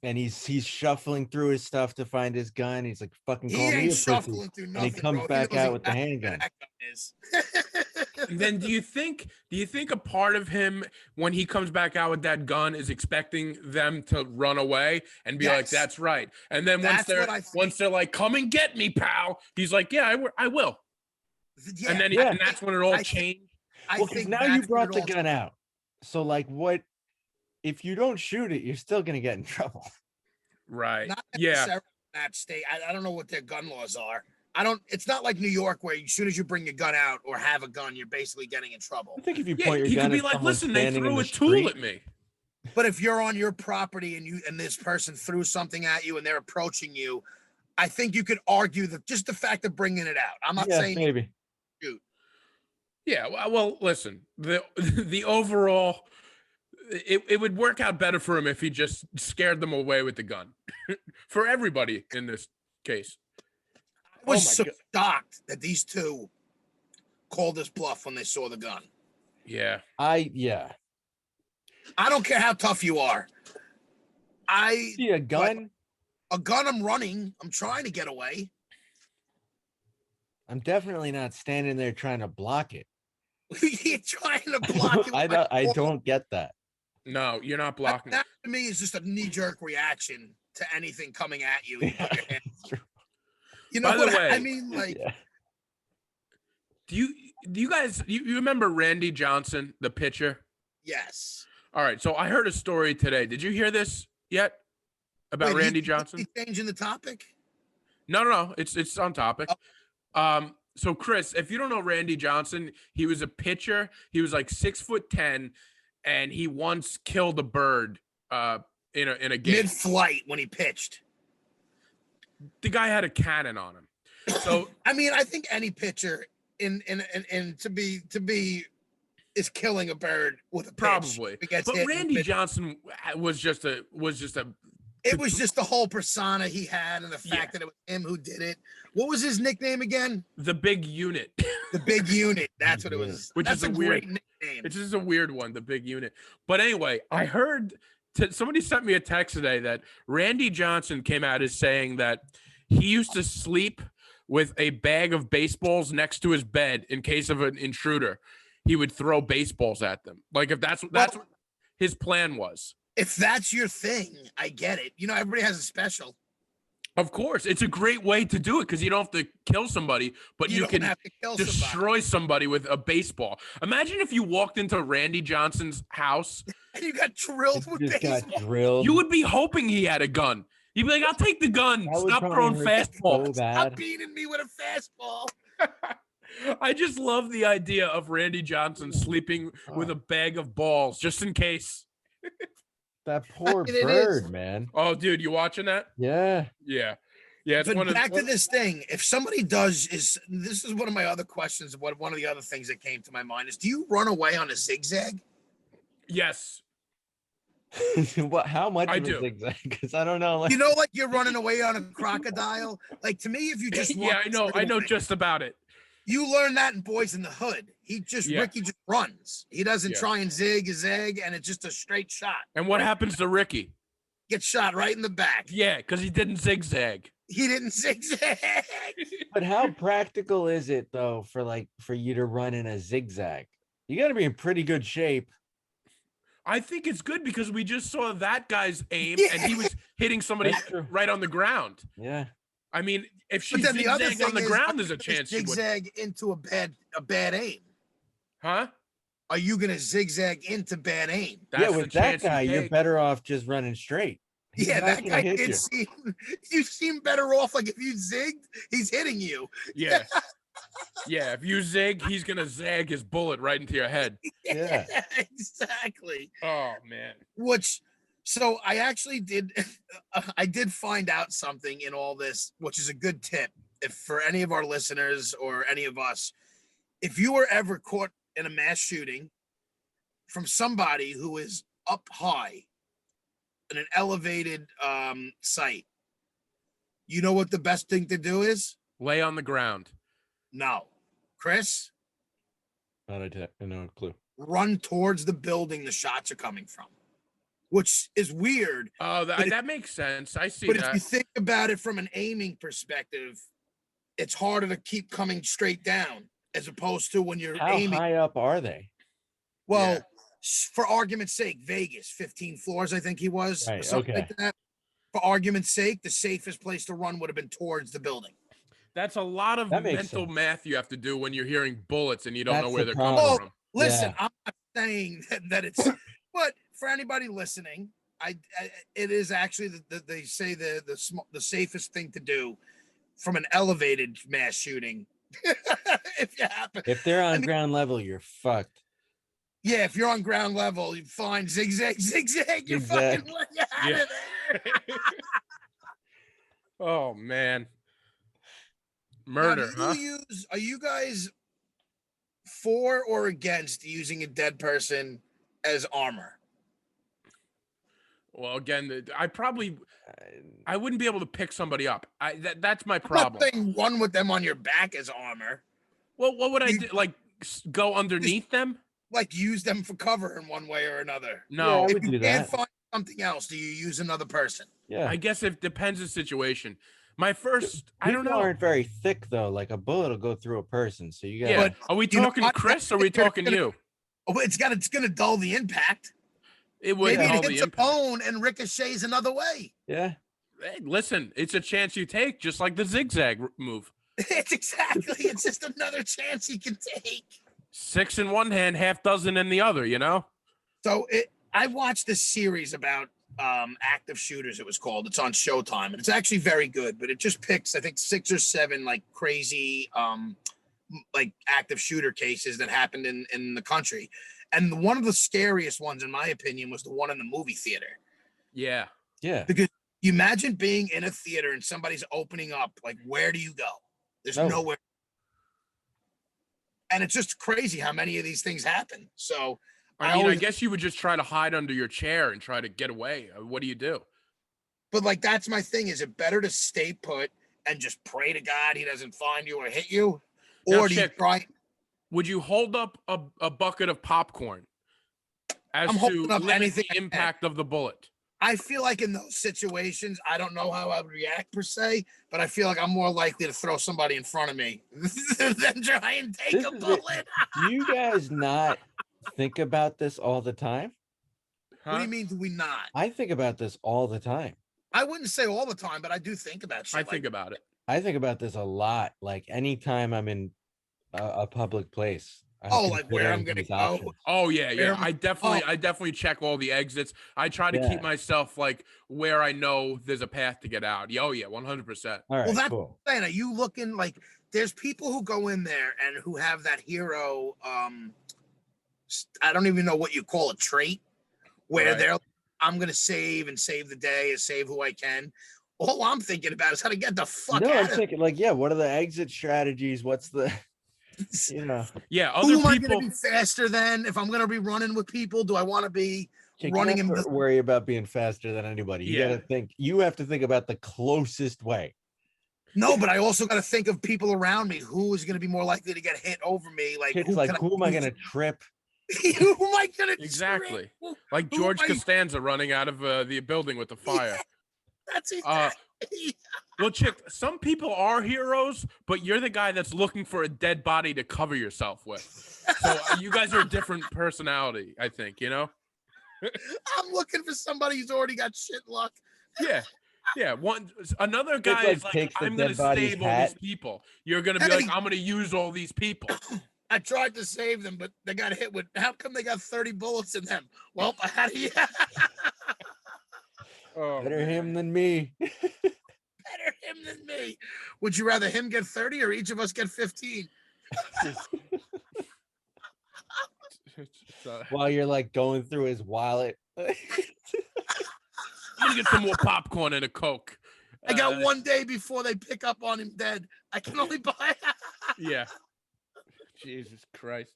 and he's shuffling through his stuff to find his gun. He's like, "Fucking He call me a ain't pussy." shuffling through And nothing. he comes bro. back knows out with the exactly handgun. where that gun is. And then do you think a part of him when he comes back out with that gun is expecting them to run away and be like, Yes. that's right. And then once That's what I think. they're like, come and get me, pal, he's like, yeah, I will. Yeah, And then Yeah. and that's when it all I think- changed. I Well, because think now you that's what brought it the all- gun out. So like, what if you don't shoot it? You're still gonna get in trouble. Right. Not Yeah. necessarily in that state. I don't know what their gun laws are. I don't. It's not like New York where as soon as you bring your gun out or have a gun, you're basically getting in trouble. I think if you Yeah, point your he gun could be at like, someone listen, they standing in threw the a tool street- at me. But if you're on your property and this person threw something at you and they're approaching you, I think you could argue that just the fact of bringing it out. I'm not Yeah, saying maybe. Yeah, well, listen, the overall, it would work out better for him if he just scared them away with the gun, for everybody in this case. I was Oh my so God. shocked that these two called us bluff when they saw the gun. Yeah, Yeah. I don't care how tough you are. See a gun? A gun, I'm running. I'm trying to get away. I'm definitely not standing there trying to block it. You're trying to block it. I don't get that. no, you're not blocking. That to me is just a knee-jerk reaction to anything coming at you. You put your hand- It's true. You know By the what I way- mean? Like, Yeah. Do you guys you remember Randy Johnson, the pitcher? yes. All right, so I heard a story today. Did you hear this yet about Wait, Randy he Johnson? changing the topic? No, it's on topic. So Chris, if you don't know Randy Johnson, he was a pitcher. He was like 6'10", and he once killed a bird in a game. Mid-flight when he pitched. The guy had a cannon on him. So I mean, I think any pitcher in to be is killing a bird with a pitch. probably, If it gets but hit in Randy mid- Johnson was just a It was just the whole persona he had and the fact Yeah. that it was him who did it. What was his nickname again? The big unit. The Big Unit. That's what it Yeah. was. Which That's is a great weird- nickname. It's just a weird one, the big unit. But anyway, I heard somebody sent me a text today that Randy Johnson came out as saying that he used to sleep with a bag of baseballs next to his bed in case of an intruder. He would throw baseballs at them. Like if that's what his plan was. If that's your thing, I get it. You know, everybody has a special. Of course, it's a great way to do it because you don't have to kill somebody, but you don't can have to kill somebody. destroy somebody with a baseball. Imagine if you walked into Randy Johnson's house. And you got drilled with Just got baseball. drilled. You would be hoping he had a gun. You'd be like, I'll take the gun. That would Stop probably throwing hurt fastballs. so Stop bad. beating me with a fastball. I just love the idea of Randy Johnson sleeping with a bag of balls just in case. That poor mean, it bird, is. man. Oh, dude, you watching that? Yeah. Yeah. Yeah. It's But one of back to this thing, if somebody does, this is one of my other questions. One of the other things that came to my mind is, do you run away on a zigzag? Yes. What? How much I of a do. zigzag? Because I don't know. Like, You know, like you're running away on a crocodile. Like to me, if you just Yeah, run I know. straight I know away- just about it. You learn that in Boys in the Hood. Yeah. Ricky just runs. He doesn't Yeah. try and zag, and it's just a straight shot. And what happens to Ricky? Gets shot right in the back. Yeah, because he didn't zigzag. He didn't zigzag. but how practical is it though for you to run in a zigzag? You got to be in pretty good shape. I think it's good because we just saw that guy's aim and he Yeah. was hitting somebody That's true. right on the ground. Yeah. I mean, if she But then the other zigzagged thing on the is, ground, are there's a you gonna chance she would. zigzag into a bad aim. Huh? Are you gonna zigzag into bad aim? That's yeah, the with that chance you guy, you're take. better off just running straight. He's Yeah, not that gonna guy hit did you. seem. You seem better off. Like if you zigged, he's hitting you. Yeah. Yeah. If you zig, he's gonna zag his bullet right into your head. Yeah. exactly. Oh man. So I actually did. I did find out something in all this, which is a good tip if for any of our listeners or any of us. If you were ever caught in a mass shooting from somebody who is up high in an elevated site, you know what the best thing to do is? Lay on the ground. No, Chris, Not no clue. run towards the building the shots are coming from, which is weird. Oh, But if- that makes sense. I see But that. if you think about it from an aiming perspective, it's harder to keep coming straight down as opposed to when you're How aiming. high up are they? Well, Yeah. for argument's sake, Vegas, 15 floors, I think he was, or Right, something okay. like that. For argument's sake, the safest place to run would have been towards the building. That's a lot of That makes mental sense. math you have to do when you're hearing bullets and you don't know That's where the they're coming problem. from. Listen, Yeah. I'm not saying that it's, but for anybody listening, it is actually they say the safest thing to do from an elevated mass shooting. If you happen, If they're on mean- ground level, you're fucked. yeah, if you're on ground level, you find zigzag, you're Zigzag. fucking out Yeah. of there. Oh man. Now, Murder, do huh? you are you guys for or against using a dead person as armor? Well, again, I wouldn't be able to pick somebody up. That's my I'm not problem. saying run with them on your back as armor. Well, what would I You- do? Like go underneath them? Like use them for cover in one way or another. No. I If would you do can't that. find something else, do you use another person? Yeah. I guess it depends the situation. My first, I don't People know. aren't very thick though. Like a bullet will go through a person. So you got. Yeah. But Are we you know talking what? Chris? Or are we talking gonna- you? Oh, it's gonna dull the impact. It would Maybe all it the hits a impact. bone and ricochets another way. Yeah. Hey, listen, it's a chance you take, just like the zigzag move. It's just another chance you can take. 6 in one hand, half dozen in the other. You know. So I watched this series about active shooters. It was called. It's on Showtime, and it's actually very good. But it just picks, I think, 6 or 7 like crazy like active shooter cases that happened in the country. And one of the scariest ones, in my opinion, was the one in the movie theater. Yeah. Yeah. You imagine being in a theater and somebody's opening up. Like, where do you go? There's No. nowhere. And it's just crazy how many of these things happen. So I mean, I always- guess you would just try to hide under your chair and try to get away. What do you do? But like, that's my thing. Is it better to stay put and just pray to God he doesn't find you or hit you? Now, Or do you Chick, try? would you hold up a bucket of popcorn I'm as holding to up limit anything the I can. impact of the bullet? I feel like in those situations, I don't know how I would react per se, but I feel like I'm more likely to throw somebody in front of me than try and take This a is bullet. Do you guys not think about this all the time? What do Huh? you mean, do we not? I think about this all the time. I wouldn't say all the time, but I do think about shit I like think about it. I think about this a lot. Like anytime I'm in a public place, I'm oh, like where I'm considering gonna these go. options. Oh yeah, Where yeah. am I- I definitely check all the exits. I try to Yeah. keep myself like where I know there's a path to get out. Oh yeah, 100%. All right, Well, that's cool. what I'm saying. Are you looking like there's people who go in there and who have that hero? I don't even know what you call a trait, where Right. they're I'm gonna save and save the day and save who I can. All I'm thinking about is how to get the fuck No, I'm out of thinking like, yeah, what are the exit strategies? What's the, this. you know, Yeah, Who other am I people. gonna be faster than? If I'm gonna be running with people, do I want to be you running don't in have to the? worry about being faster than anybody. You Yeah. gotta think. You have to think about the closest way. No, but I also got to think of people around me. Who is going to be more likely to get hit over me? Like It's who? like, Can who am I use- gonna trip? who am I gonna Exactly. trip? Who- Like who George am I- Costanza running out of the building with the fire. That's Uh, exactly. Well, Chick, some people are heroes, but you're the guy that's looking for a dead body to cover yourself with. So you guys are a different personality, I think, you know? I'm looking for somebody who's already got shit luck. Yeah. Yeah. Another guy like is like, takes the I'm gonna dead body's save all these hat. people. You're gonna be Hey. like, I'm gonna use all these people. I tried to save them, but they got hit with. How come they got 30 bullets in them? Well, I had to. Oh, Better man. him than me. Better him than me. Would you rather him get 30 or each of us get 15? While you're like going through his wallet. I'm gonna get some more popcorn and a Coke. I got 1 day before they pick up on him dead. I can only buy. Yeah. Jesus Christ.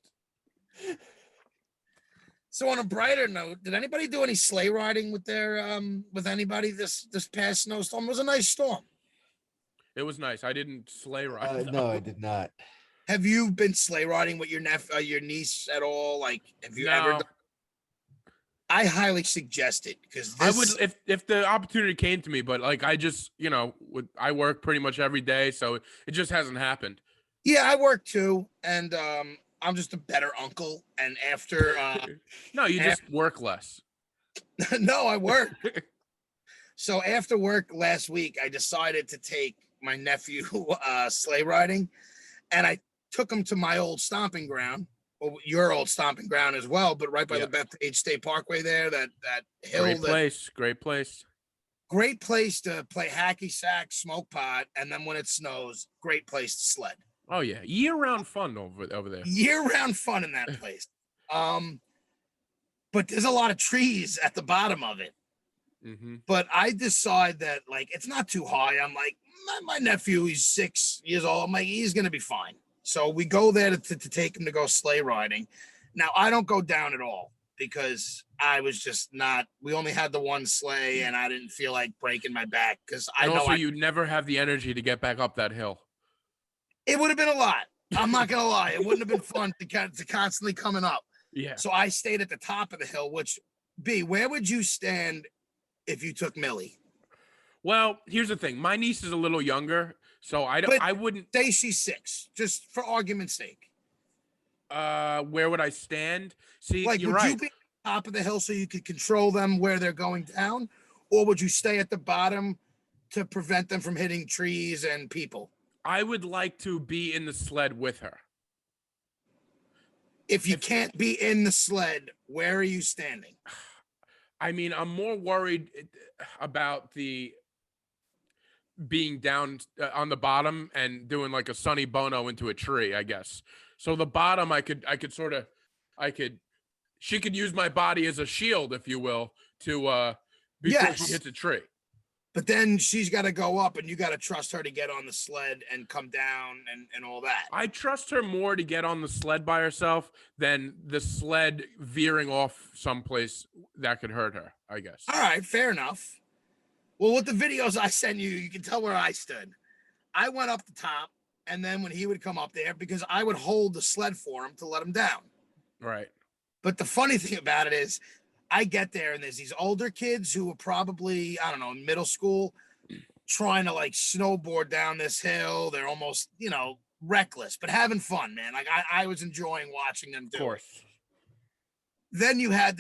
So on a brighter note, did anybody do any sleigh riding with their with anybody this past snowstorm? It was a nice storm. It was nice. I didn't sleigh ride. No, I did not. Have you been sleigh riding with your your niece at all? Like, have you ever? No. Done... I highly suggest it because I would if the opportunity came to me, but like I just I work pretty much every day, so it just hasn't happened. Yeah, I work too, and I'm just a better uncle. And after No, you just work less. no, I work. So after work last week, I decided to take my nephew sleigh riding, and I took him to my old stomping ground, well, your old stomping ground as well, but right by the Bethpage State Parkway there, that hill. Great place. Great place to play hacky sack, smoke pot, and then when it snows, great place to sled. Oh yeah, year-round fun over there. Year-round fun in that place. But there's a lot of trees at the bottom of it. Mm-hmm. But I decide that like it's not too high. I'm like, my nephew, he's 6 years old. I'm like, he's gonna be fine. So we go there to take him to go sleigh riding. Now I don't go down at all because I was just not. We only had the one sleigh, and I didn't feel like breaking my back because I And know also you'd never have the energy to get back up that hill. it would have been a lot. I'm not gonna lie, it wouldn't have been fun to constantly coming up. Yeah. So I stayed at the top of the hill. Which, B, where would you stand if you took Millie? Well, here's the thing. My niece is a little younger, so I wouldn't. Say she's 6, just for argument's sake. Where would I stand? See, Like, you're would right. you be at the top of the hill so you could control them where they're going down, or would you stay at the bottom to prevent them from hitting trees and people? I would like to be in the sled with her. If you can't be in the sled, where are you standing? I mean, I'm more worried about the being down on the bottom and doing like a Sonny Bono into a tree, I guess. So the bottom, she could use my body as a shield, if you will, to before she hits a tree. But then she's got to go up, and you got to trust her to get on the sled and come down and all that. I trust her more to get on the sled by herself than the sled veering off someplace that could hurt her, I guess. All right, fair enough. Well, with the videos I sent you, you can tell where I stood. I went up the top, and then when he would come up there, because I would hold the sled for him to let him down. Right. But the funny thing about it is, I get there and there's these older kids who were probably, I don't know, in middle school, trying to like snowboard down this hill. They're almost, reckless, but having fun, man. Like I was enjoying watching them do Of it. course. Then you had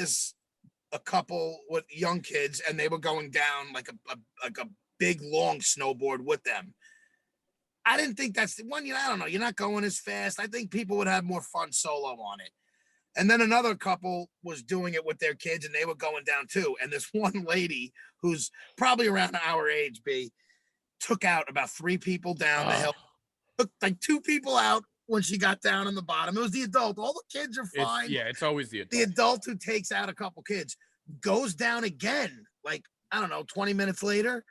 a couple with young kids, and they were going down like a big long snowboard with them. I didn't think that's the one. I don't know. You're not going as fast. I think people would have more fun solo on it. And then another couple was doing it with their kids, and they were going down too. And this one lady who's probably around our age, B, took out about 3 people down the hill. Took like 2 people out when she got down on the bottom. It was the adult. All the kids are fine. It's always the adult. The adult who takes out a couple kids goes down again, like, I don't know, 20 minutes later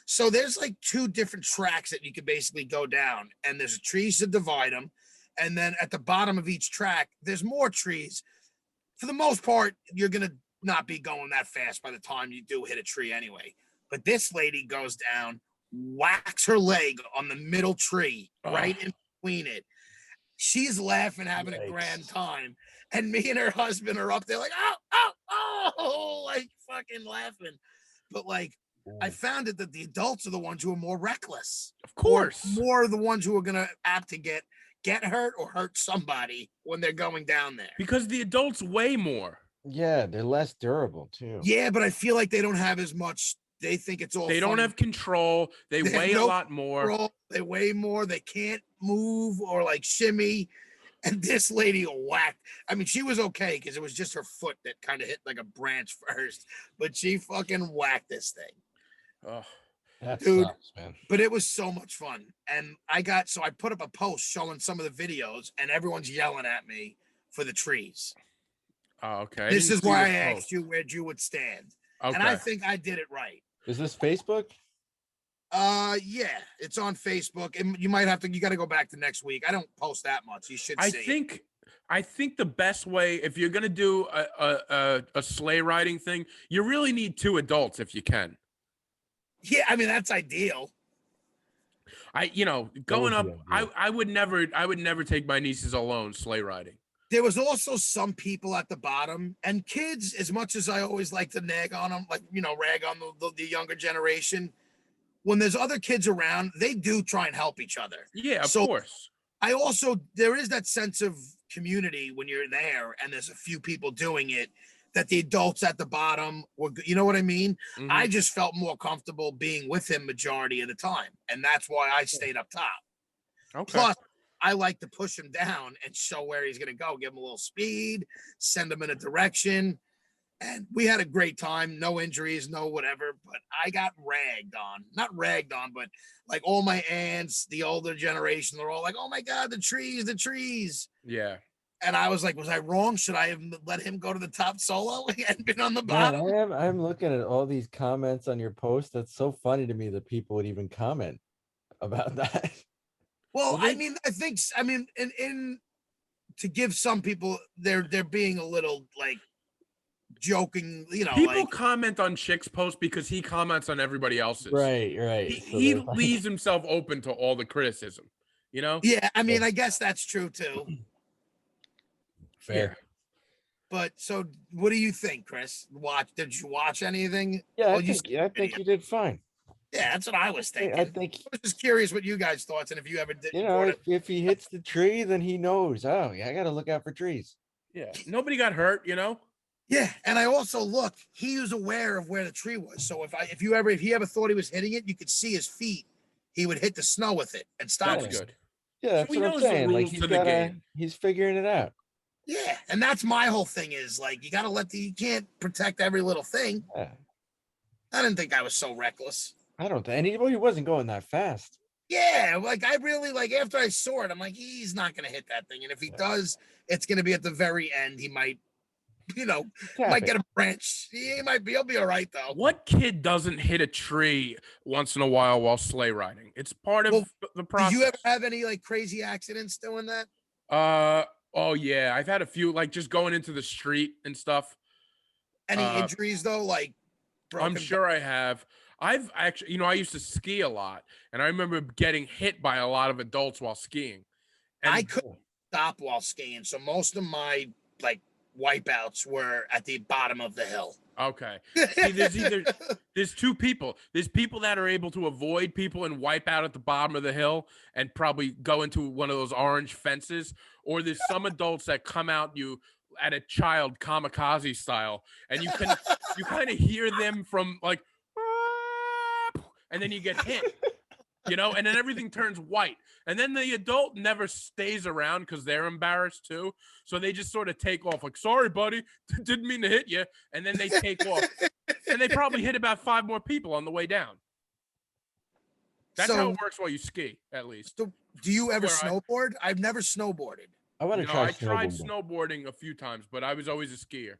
so there's like 2 different tracks that you could basically go down, and there's trees to divide them. And then at the bottom of each track, there's more trees. For the most part, you're going to not be going that fast by the time you do hit a tree anyway. But this lady goes down, whacks her leg on the middle tree, right in between it. She's laughing, having a grand time. And me and her husband are up there like, like fucking laughing. But like, I found it that the adults are the ones who are more reckless. Of course. More the ones who are going to apt to get hurt or hurt somebody when they're going down there. Because the adults weigh more. Yeah, they're less durable too. Yeah, but I feel like they don't have as much. They think it's all. They don't have control. They weigh a lot more. Control. They weigh more. They can't move or like shimmy. And this lady whacked. I mean, she was okay because it was just her foot that kind of hit like a branch first, but she fucking whacked this thing. Oh, that dude, sucks, man. But it was so much fun. And I put up a post showing some of the videos, and everyone's yelling at me for the trees. Oh, okay. This is why I asked you where you would stand. Okay. And I think I did it right. Is this Facebook? Yeah, it's on Facebook. And you got to go back to next week. I don't post that much. You should see. I think the best way, if you're gonna do a sleigh riding thing, you really need 2 adults if you can. Yeah, I mean that's ideal. Going up, I would never take my nieces alone sleigh riding. There was also some people at the bottom, and kids, as much as I always like to nag on them, rag on the younger generation, when there's other kids around, they do try and help each other. Yeah, of course. There is that sense of community when you're there and there's a few people doing it, that the adults at the bottom were, you know what I mean? Mhm. I just felt more comfortable being with him majority of the time. And that's why I stayed up top. Okay. Plus, I like to push him down and show where he's going to go, give him a little speed, send him in a direction. And we had a great time. No injuries, no whatever. But I got not ragged on, but like all my aunts, the older generation, they're all like, oh my God, the trees. Yeah. And I was like, was I wrong? Should I have let him go to the top solo and been on the bottom? Man, I'm looking at all these comments on your post. That's so funny to me that people would even comment about that. Well, I mean, in to give some people, they're being a little like joking, People comment on Chic's post because he comments on everybody else's. Right. He leaves himself open to all the criticism, Yeah, I mean, I guess that's true too. Fair. But so what do you think, Chris? Did you watch anything? Yeah, I think you did fine. Yeah, that's what I was thinking. I think I was just curious what you guys thought, and if you ever did. If he hits the tree, then he knows. Oh, yeah, I got to look out for trees. Yeah, nobody got hurt, Yeah, and I also looked. He was aware of where the tree was, so if he ever thought he was hitting it, you could see his feet. He would hit the snow with it and stop. That's good. Yeah, that's what I'm saying. Like he's figuring it out. Yeah, and that's my whole thing is like you got to you can't protect every little thing. Yeah. I didn't think I was so reckless. I don't think he wasn't going that fast. Yeah, like I really after I saw it, I'm like, he's not gonna hit that thing. And if he does, it's gonna be at the very end. He might, might get a branch. He'll be all right though. What kid doesn't hit a tree once in a while sleigh riding? It's part of the process. Did you ever have any like crazy accidents doing that? Oh yeah. I've had a few, like just going into the street and stuff. Any injuries though? Like broken I'm sure I have. I've actually, I used to ski a lot, and I remember getting hit by a lot of adults while skiing. And I couldn't stop while skiing, so most of my like wipeouts were at the bottom of the hill. okay. See, there's two people. There's people that are able to avoid people and wipe out at the bottom of the hill and probably go into one of those orange fences, or there's some adults that come out you at a child kamikaze style, and you kind of hear them from like, and then you get hit. And then everything turns white. And then the adult never stays around because they're embarrassed too. So they just sort of take off like, sorry, buddy, didn't mean to hit you. And then they take off. And they probably hit about 5 more people on the way down. That's how it works while you ski, at least. So do you ever snowboard? I've never snowboarded. I want to No, try I tried snowboarding. snowboarding a few times, but I was always a skier.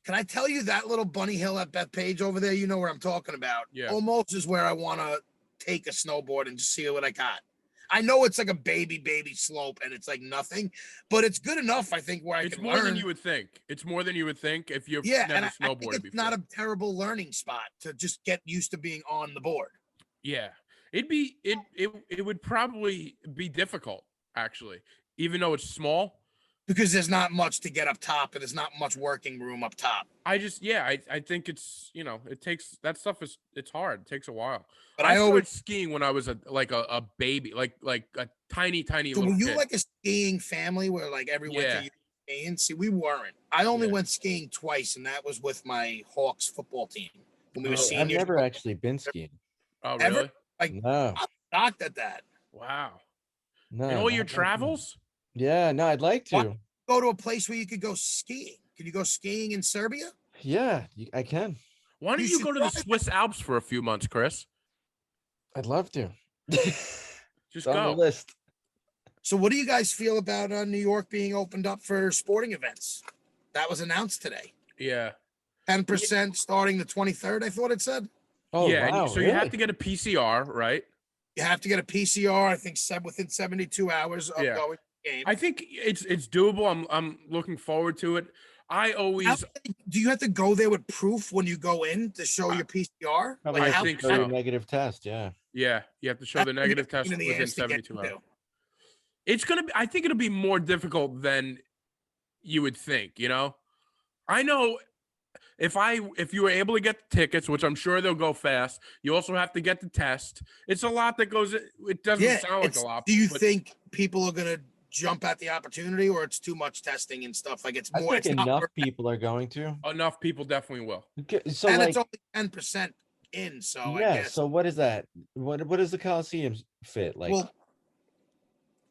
Can I tell you that little bunny hill at Bethpage over there? You know where I'm talking about. Yeah. Almost is where I want to take a snowboard and just see what I got. I know it's like a baby slope and it's like nothing, but it's good enough, I think, where It's can more learn. than you would think. It's more than you would think if you've Yeah, never and I snowboarded think it's before. not a terrible learning spot to just get used to being on the board. Yeah. It would probably be difficult, actually, even though it's small. Because there's not much to get up top and there's not much working room up top. I think it's, it takes, that stuff it's hard. It takes a while. But I I started always skiing when I was a baby, like a tiny So little were you kid. like a skiing family where like every winter Yeah. you skiing? See, we weren't. I only Yeah. went skiing twice, and that was with my Hawks football team when we were Oh, I've seniors. I've never actually been skiing. Oh, ever- really? Like No, I'm shocked at that. Wow. no. In all your not like that. travels? Yeah, no, I'd like to. What? Go to a place where you could go skiing. Can you go skiing in Serbia? Yeah, I can. Why don't You you should go to the try. Swiss Alps for a few months, Chris? I'd love to. Just It's on the go. list. So, what do you guys feel about New York being opened up for sporting events? That was announced today. Yeah. 10% starting the 23rd, I thought it said. Oh, yeah. wow, So you have to get a PCR, right? You have to get a PCR, I think, within 72 hours of Yeah. going to the game. I think it's doable. I'm looking forward to it. I always Do you have to go there with proof when you go in to show your PCR? Probably I have how- to think show so. your negative test. Yeah. you have to show the that's a negative pain test in the within ass to get 72 hours. into. It's gonna be, I think it'll be more difficult than you would think, I know if you were able to get the tickets, which I'm sure they'll go fast, you also have to get the test. It's a lot that goes, it doesn't Yeah, sound like a lot. do you but think people are gonna jump at the opportunity, or it's too much testing and stuff? Like it's I more. think It's not enough worth it. people are going to. enough people definitely will. So And like, it's only 10% in. So I yeah. guess. So what is that? What does the Coliseum fit like? Well,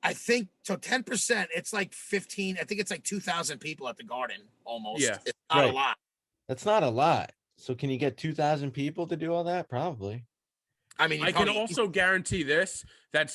I think so. 10%. It's like 15. I think it's like 2,000 people at the Garden. Almost. Yeah. It's not a Right. lot. That's not a lot. So can you get 2,000 people to do all that? Probably. I mean, you I can probably- also guarantee this, that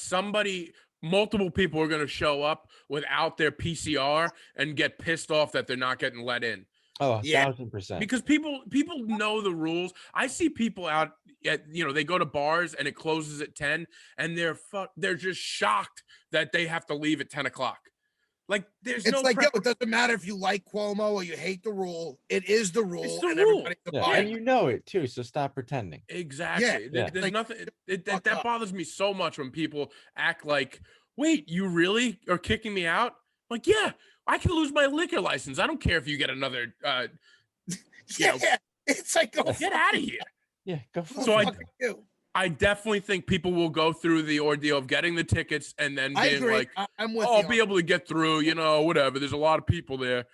multiple people are going to show up without their PCR and get pissed off that they're not getting let in. Oh, Yeah. 1,000%. Because people know the rules. I see people out at, they go to bars and it closes at 10 and they're just shocked that they have to leave at 10 o'clock. Like there's It's no like, yo, prep- it doesn't matter if you like Cuomo or you hate the rule. It is the rule, the and rule. everybody's Yeah, abiding. and you know it too. So stop pretending. Exactly. Yeah. There's Like, nothing fuck that up. bothers me so much when people act like, wait, you really are kicking me out? Like, yeah, I can lose my liquor license. I don't care if you get another Yeah, it's like, go get out of here. Yeah, go for So it. fuck you. I definitely think people will go through the ordeal of getting the tickets and then I being agree. like, I'm with oh, I'll you. be able to get through, whatever. There's a lot of people there.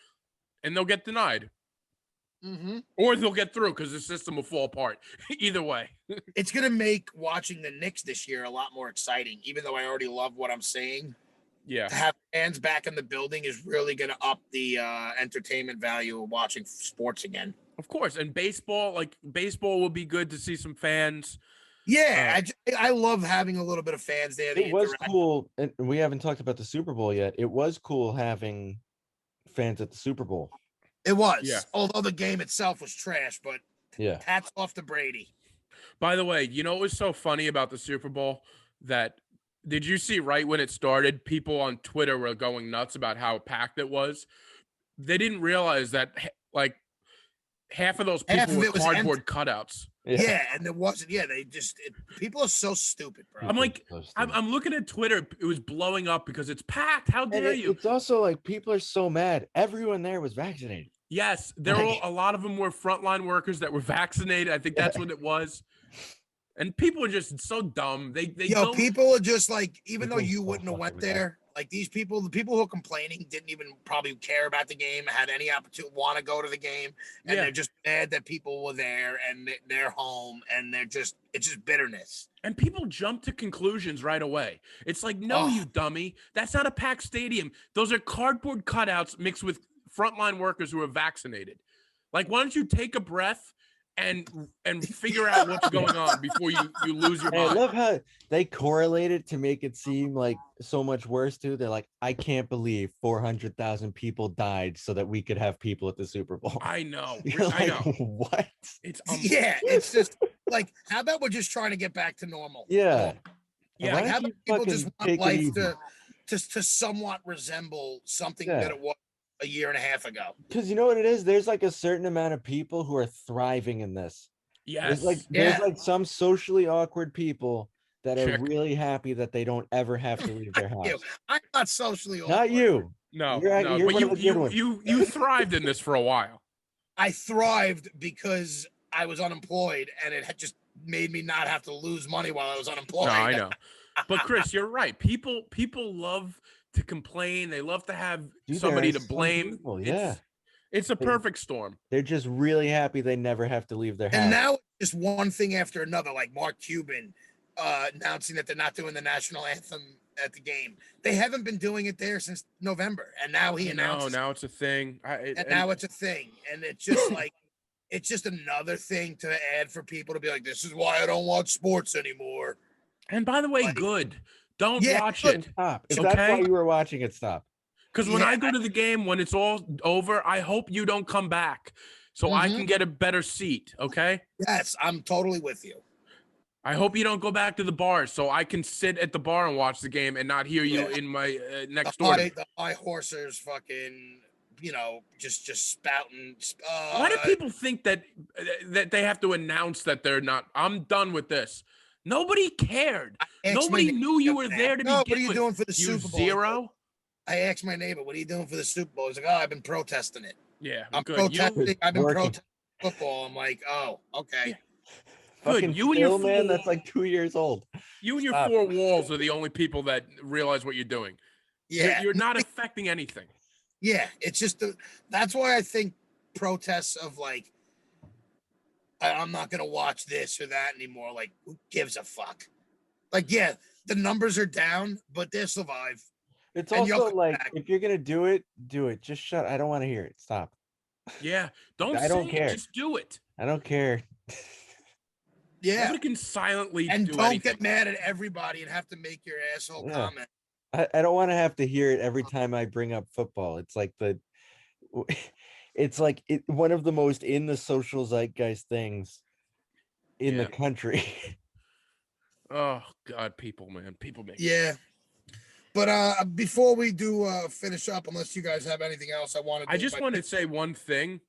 And they'll get denied. Mm-hmm. Or they'll get through because the system will fall apart. Either way. It's gonna make watching the Knicks this year a lot more exciting. Even though I already love what I'm saying, Yeah. to have fans back in the building is really gonna up the entertainment value of watching sports again. Of course. And baseball will be good to see some fans. Yeah, I love having a little bit of fans there. the It was interact- cool, and we haven't talked about the Super Bowl yet. It was cool having fans at the Super Bowl. It was. Yeah. Although the game itself was trash, but Yeah. hats off to Brady. By the way, what was so funny about the Super Bowl? Did you see right when it started, people on Twitter were going nuts about how packed it was? They didn't realize that, like, half of those Half people of were it was cardboard cutouts. Yeah, and it wasn't. Yeah, people are so stupid, bro. I'm like, I'm looking at Twitter. It was blowing up because it's packed. How And dare you? it's also like people are so mad. Everyone there was vaccinated. Yes, a lot of them were frontline workers that were vaccinated. I think that's what it was. And people are just so dumb. They don't. People are just like, even though People are you so wouldn't have went fucking mad. there, like the people who are complaining didn't even probably care about the game, had any opportunity, want to go to the game, and Yeah. they're just mad that people were there and they're home, and it's just bitterness. And people jump to conclusions right away. It's like, no, you dummy. That's not a packed stadium. Those are cardboard cutouts mixed with frontline workers who are vaccinated. Like, why don't you take a breath and figure out what's going on before you lose your And I mind? love how they correlate it to make it seem like so much worse too. They're like, I can't believe 400,000 people died so that we could have people at the Super Bowl. I know. You're I like, know. what? It's Yeah, it's just like, how about we're just trying to get back to normal? Yeah. Yeah. Like, Why how don't about you people fucking just want take it life easy? to somewhat resemble something Yeah. that it was a year and a half ago? Because you know what it is? There's like a certain amount of people who are thriving in this. Yes. There's Yeah. like some socially awkward people that are Chic. really happy that they don't ever have to leave their You. house. I'm not socially awkward. Not you. No, You're but one of the good ones. you thrived in this for a while. I thrived because I was unemployed, and it had just made me not have to lose money while I was unemployed. No, I know. But Chris, you're right. People love to complain. They love to have Dude, somebody there to are some blame. people, yeah. It's a perfect storm. They're just really happy they never have to leave their house. And now it's just one thing after another, like Mark Cuban announcing that they're not doing the national anthem at the game. They haven't been doing it there since November, and now he announced. Now it's a thing. Now it's a thing, and it's just like, it's just another thing to add for people to be like, this is why I don't watch sports anymore. And by the way, Like, good. Don't yeah, watch good. it. Stop. If Okay. that's why you were watching it, stop. Because when Yeah, I go to the game, when it's all over, I hope you don't come back so I can get a better seat. Okay. Yes, I'm totally with you. I hope you don't go back to the bar so I can sit at the bar and watch the game and not hear you in my next door. The high horsers fucking, just spouting. Why do people think that they have to announce that they're not? I'm done with this. Nobody cared. Nobody knew you were there to begin with. What are you doing for the Super Bowl? Zero. I asked my neighbor, "What are you doing for the Super Bowl?" He's like, "Oh, I've been protesting it. Yeah, I'm good. protesting. I've been Working. protesting football." I'm like, "Oh, okay." Fucking You and your Phil, man, fool- that's like 2 years old. You and your Stop. four walls are the only people that realize what you're doing. Yeah, You're not affecting anything. yeah. It's just that's why I think protests of like, I'm not gonna watch this or that anymore. Like, who gives a fuck? Like, yeah, the numbers are down, but they'll survive. It's And you'll also come like, back. if you're gonna do it, do it. Just shut. I don't want to hear it. Stop. Yeah, don't. I don't say it, care. Just do it. I don't care. Yeah, Nobody can silently and do don't anything. get mad at everybody and have to make your asshole Yeah. comment. I don't want to have to hear it every time I bring up football. It's like it's like one of the most in the social zeitgeist things in the Yeah. country. Oh God, people, man, people make. Yeah. But before we do finish up, unless you guys have anything else, I want to. I just want to say one thing.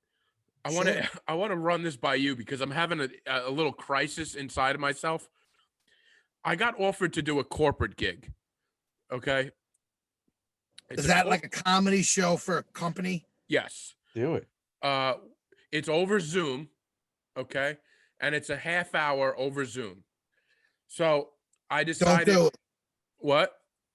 I want to run this by you because I'm having a little crisis inside of myself. I got offered to do a corporate gig. Okay. Is that like a comedy show for a company? Yes. Do it. It's over Zoom. Okay. And it's a half hour over Zoom. So I decided. Don't do it. What?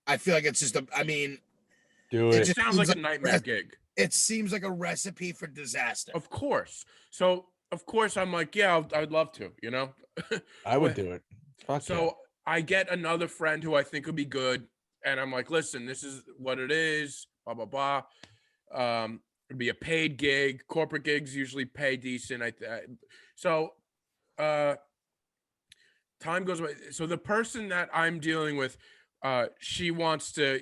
I feel like it's just Do It it. just sounds like seems a like nightmare gig. It seems like a recipe for disaster. Of course. So of course I'm like, yeah, I'd love to, you know. I would do it. Fuck So I get another friend who I think would be good, and I'm like, listen, this is what it is. Blah blah blah. It'd be a paid gig. Corporate gigs usually pay decent. Time goes by. So the person that I'm dealing with, she wants to,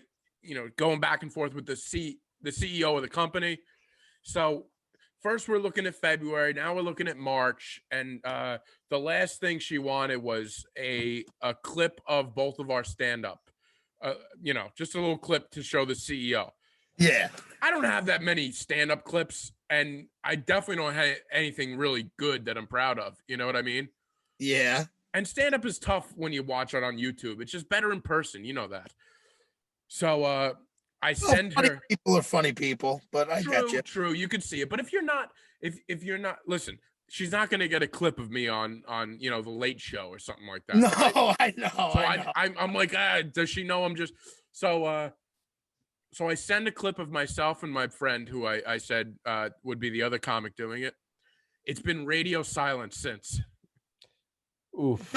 going back and forth with the CEO of the company. So first we're looking at February. Now we're looking at March. And the last thing she wanted was a clip of both of our stand-up. Just a little clip to show the CEO. Yeah. I don't have that many stand-up clips. and I definitely don't have anything really good that I'm proud of. You know what I mean? Yeah. And stand up is tough when you watch it on YouTube. It's just better in person. You know that. So I Well, send funny her. people are funny people, but I got True, you. true. You could see it, but if you're not, if you're not, listen, she's not gonna get a clip of me on the Late Show or something like that. No, right? I know. So I know. I'm like, does she know I'm just so? So I send a clip of myself and my friend, who I said would be the other comic doing it. It's been radio silence since. Oof.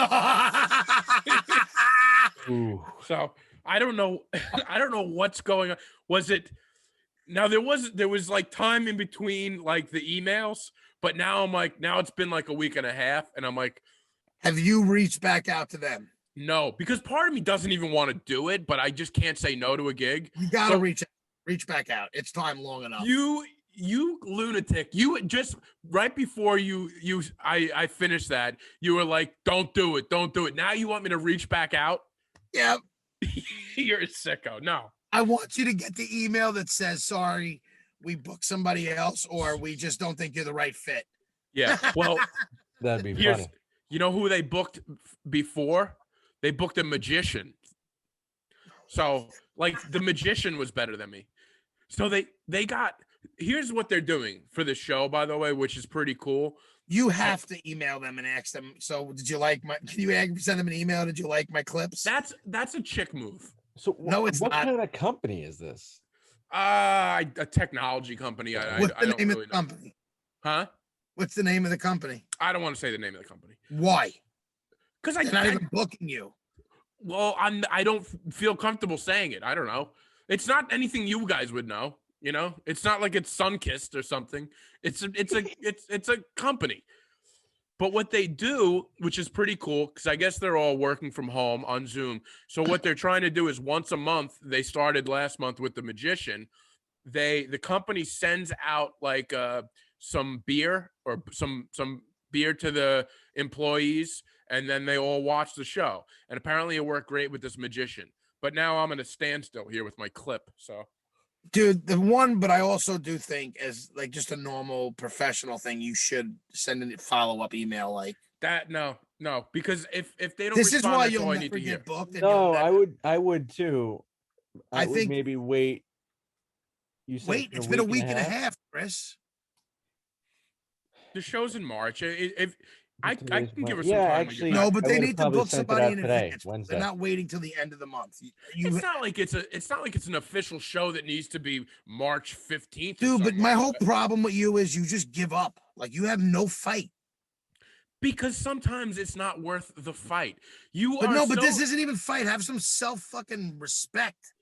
Ooh. So I don't know. I don't know what's going on. Was it? Now there was like time in between like the emails, but now I'm like, now it's been like a week and a half, and I'm like, Have you reached back out to them? no, because part of me doesn't even want to do it, but I just can't say no to a gig. You gotta So reach back out. It's time long enough. you lunatic, you just right before I finished that, you were like, don't do it. Now you want me to reach back out? Yeah. You're a sicko. No. I want you to get the email that says, sorry, we booked somebody else, or we just don't think you're the right fit. Yeah. Well, That'd be here's funny. you know who they booked before? They booked a magician. So like the magician was better than me. So they got, here's what they're doing for the show, by the way, which is pretty cool. You have to email them and ask them. So did you like can you send them an email? Did you like my clips? That's a chick move. So No, it's what not. kind of company is this? A technology company. What's I the don't name really of the know. company? Huh? What's the name of the company? I don't want to say the name of the company Why? because They're not even booking you. well, I don't feel comfortable saying it. I don't know. It's not anything you guys would know. You know, it's not like it's Sunkissed or something. It's a company. But what they do, which is pretty cool, because I guess they're all working from home on Zoom. So what they're trying to do is once a month. They started last month with the magician. The company sends out like some beer or some beer to the employees, and then they all watch the show. And apparently it worked great with this magician. But now I'm in a standstill here with my clip. So Dude, but I also do think as like just a normal professional thing, you should send a follow-up email like that, no, because if they don't this is respond, why that's you'll all I need never to hear. get booked. And No, you'll never, I would too. I would think maybe wait. You said wait, it's been a week and a half, Chris. The show's in March. If I Today's can give her Mar- some yeah, time actually, to get No, back. but I they would've need to probably book sent it somebody out in today, advance. Wednesday. They're not waiting till the end of the month. It's not like it's an official show that needs to be March 15th. Dude, but my whole that. problem with you is you just give up. Like you have no fight. Because sometimes it's not worth the fight. But this isn't even fight. Have some self fucking respect.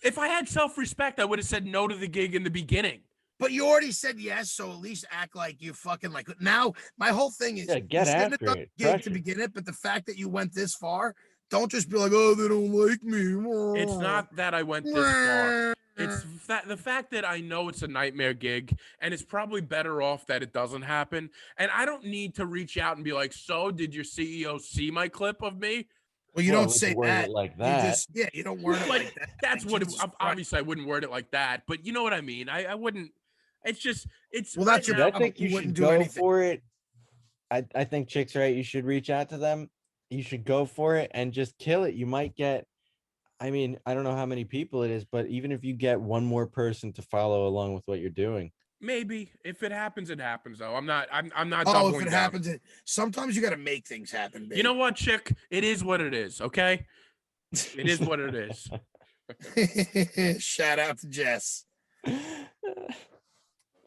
If I had self-respect, I would have said no to the gig in the beginning. But you already said yes, so at least act like you fucking like it. Now, my whole thing is Yeah, get you shouldn't have after done it. the gig Crush to it. begin it, but the fact that you went this far, don't just be like, oh, they don't like me. It's not that I went this far. It's the fact that I know it's a nightmare gig, and it's probably better off that it doesn't happen. And I don't need to reach out and be like, so did your CEO see my clip of me? Well, you Well, don't let's say word it that. like You that. just you don't word it But like that. that's Like, what Jesus Christ. obviously I wouldn't word it like that, but you know what I mean. I wouldn't. It's just it's Well, that's right your now, I problem. think you wouldn't should do go anything. for it. I think Chick's right. You should reach out to them. You should go for it and just kill it. You might get, I mean, I don't know how many people it is, but even if you get one more person to follow along with what you're doing. maybe if it happens, it happens. Though I'm not Oh, doubling if it down. happens, sometimes you got to make things happen. You know what, Chick? It is what it is. Okay, it is what it is. babe? Shout out to Jess.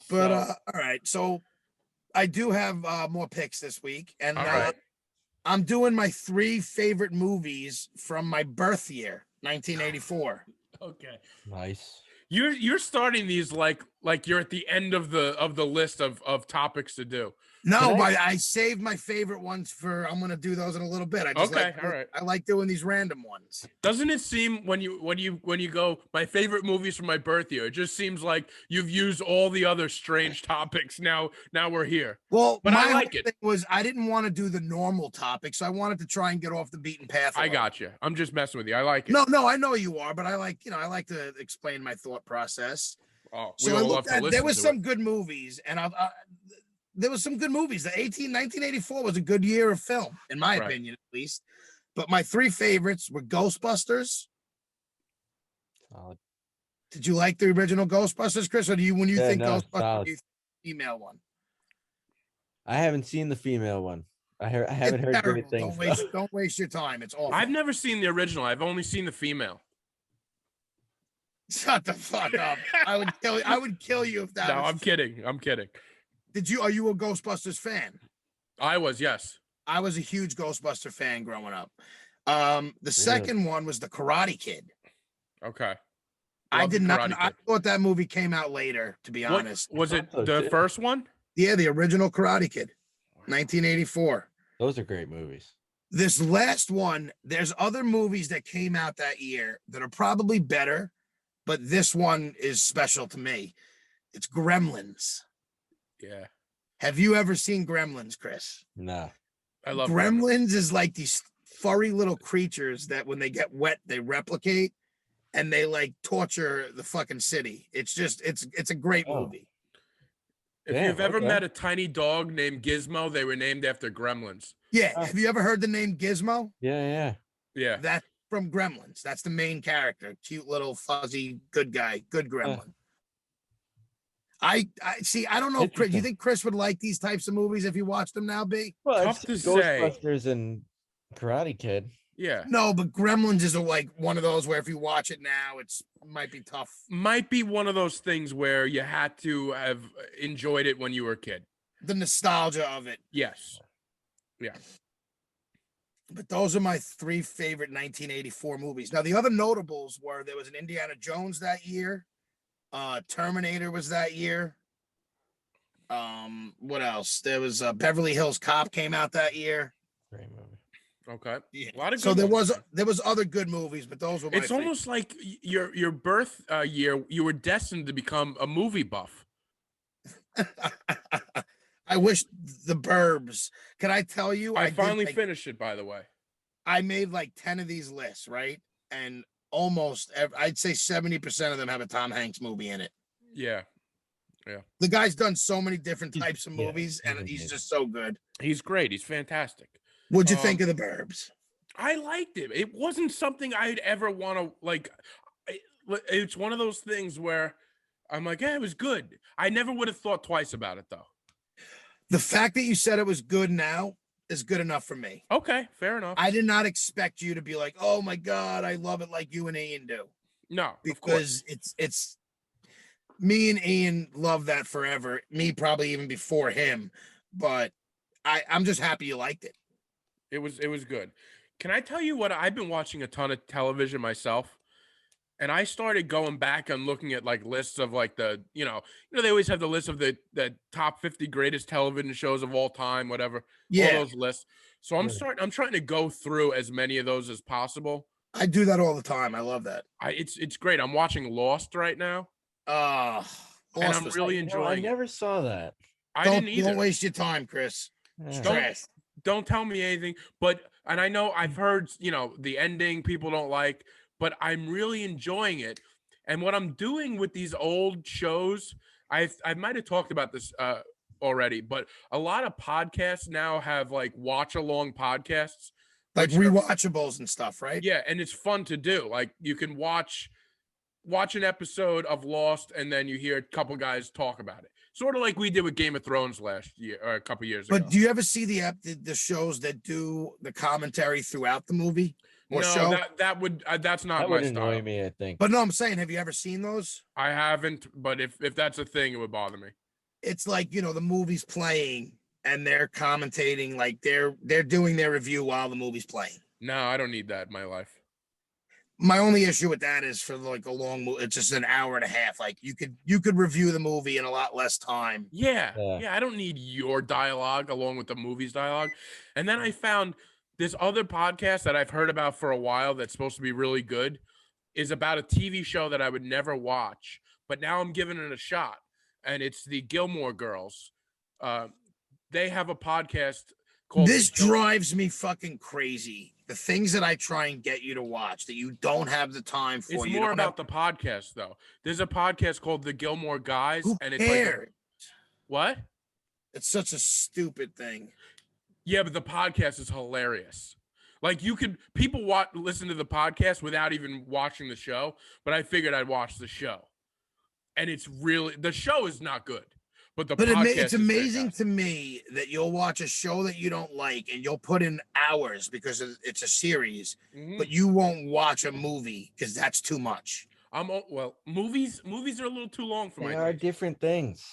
But all right, so I do have more picks this week, and all right. I'm doing my 3 favorite movies from my birth year, 1984. Okay. Nice. You're starting these like you're at the end of the list of topics to do. No, Can but I saved my favorite ones for. I'm gonna do those in a little bit. I just Okay, all right. I like doing these random ones. Doesn't it seem when you go my favorite movies from my birth year, it just seems like you've used all the other strange topics. Now we're here. Well, But my I like whole it. thing was I didn't want to do the normal topics. So I wanted to try and get off the beaten path. a I little. got you. I'm just messing with you. I like it. No, I know you are, but I like to explain my thought process. Oh, we So I all love looked to at, listen there was to some it. good movies, and there was some good movies. 1984 was a good year of film, in my Right. opinion, at least. But my three favorites were Ghostbusters. Solid. Did you like the original Ghostbusters, Chris, or do you, when you Yeah, think no, Ghostbusters, solid. do you think female one? I haven't seen the female one. I It's haven't heard great terrible. things. though. Don't waste your time. It's awful. I've never seen the original. I've only seen the female. Shut the fuck up. I would kill you if that No, was I'm kidding. I'm kidding. Are you a Ghostbusters fan? I was, yes. I was a huge Ghostbuster fan growing up. The Really? second one was The Karate Kid. Okay. I Love the did not. Karate I Kid. thought that movie came out later, to be What honest. was it? So The too. first one? Yeah, the original Karate Kid, 1984. Those are great movies. This last one, there's other movies that came out that year that are probably better, but this one is special to me. It's Gremlins. Yeah. Have you ever seen Gremlins, Chris? No. I love Gremlins is like these furry little creatures that when they get wet, they replicate and they like torture the fucking city. It's just, it's a great Oh. movie. If Yeah, you've ever okay. met a tiny dog named Gizmo, they were named after gremlins. Yeah. Oh. Have you ever heard the name Gizmo? Yeah. Yeah. That's from Gremlins. That's the main character. Cute little fuzzy good guy, good gremlin. I see. I don't know, Chris. Do you Interesting. think Chris would like these types of movies if he watched them now, B? Well, Tough I've to seen say. Ghostbusters and Karate Kid. Yeah. No, but Gremlins is like one of those where if you watch it now, it's might be tough. Might be one of those things where you had to have enjoyed it when you were a kid. The nostalgia of it. Yes. But those are my three favorite 1984 movies. Now, the other notables were there was an Indiana Jones that year. Terminator was that year. What else? There was Beverly Hills Cop came out that year. Great movie. Okay. Yeah. A lot of So good ones. there was other good movies, but those were my It's three. almost like your birth year, you were destined to become a movie buff. I wish the Burbs. Can I tell you? I did, finally like, finished it, by the way. I made like 10 of these lists, right? And I'd say 70% of them have a Tom Hanks movie in it. Yeah. The guy's done so many different He's- types of yeah, movies, he's and he's amazing. just so good. He's great. He's fantastic. What'd you think of the Burbs? I liked it. It wasn't something I'd ever want to like. It's one of those things where I'm like, yeah, it was good. I never would have thought twice about it though. The fact that you said it was good now is good enough for me. Okay, fair enough. I did not expect you to be like, oh my God, I love it like you and Ian do. No, of course. Because it's me and Ian love that forever. Me probably even before him. But I'm just happy you liked it. It was good. Can I tell you what? I've been watching a ton of television myself, and I started going back and looking at like lists of like the they always have the list of the top 50 greatest television shows of all time, whatever. Yeah, All those lists. So I'm trying to go through as many of those as possible. I do that all the time. I love that. It's great. I'm watching Lost right now, and Lost I'm was- really I enjoying it. never saw that. I don't, didn't either. don't waste your time, Chris. Yeah. Stress. Don't tell me anything, and I know I've heard, the ending people don't like, but I'm really enjoying it. And what I'm doing with these old shows, I might have talked about this already, but a lot of podcasts now have like watch along podcasts. Like which are- rewatchables and stuff, right? Yeah, and it's fun to do. Like you can watch an episode of Lost and then you hear a couple guys talk about it. Sort of like we did with Game of Thrones last year or a couple years ago. But do you ever see the shows that do the commentary throughout the movie or show? That's not That my would annoy style. me, I think. But no, I'm saying, have you ever seen those? I haven't, but if that's a thing, it would bother me. It's like, the movie's playing and they're commentating, like they're doing their review while the movie's playing. No, I don't need that in my life. My only issue with that is for like a long movie, it's just an hour and a half. Like you could review the movie in a lot less time. Yeah, Yeah. I don't need your dialogue along with the movie's dialogue. And then I found this other podcast that I've heard about for a while that's supposed to be really good is about a TV show that I would never watch, but now I'm giving it a shot. And it's the Gilmore Girls. They have a podcast called This The Gil- drives me fucking crazy. The things that I try and get you to watch that you don't have the time for. It's You more don't have, about the podcast though. There's a podcast called The Gilmore Guys, who and it's like cares? what? It's such a stupid thing. Yeah, but the podcast is hilarious. Like people listen to the podcast without even watching the show, but I figured I'd watch the show. And the show is not good, but the But podcast it's is amazing fantastic. to me that you'll watch a show that you don't like and you'll put in hours because it's a series, Mhm. but you won't watch a movie because that's too much. Movies are a little too long for They my are taste. different things.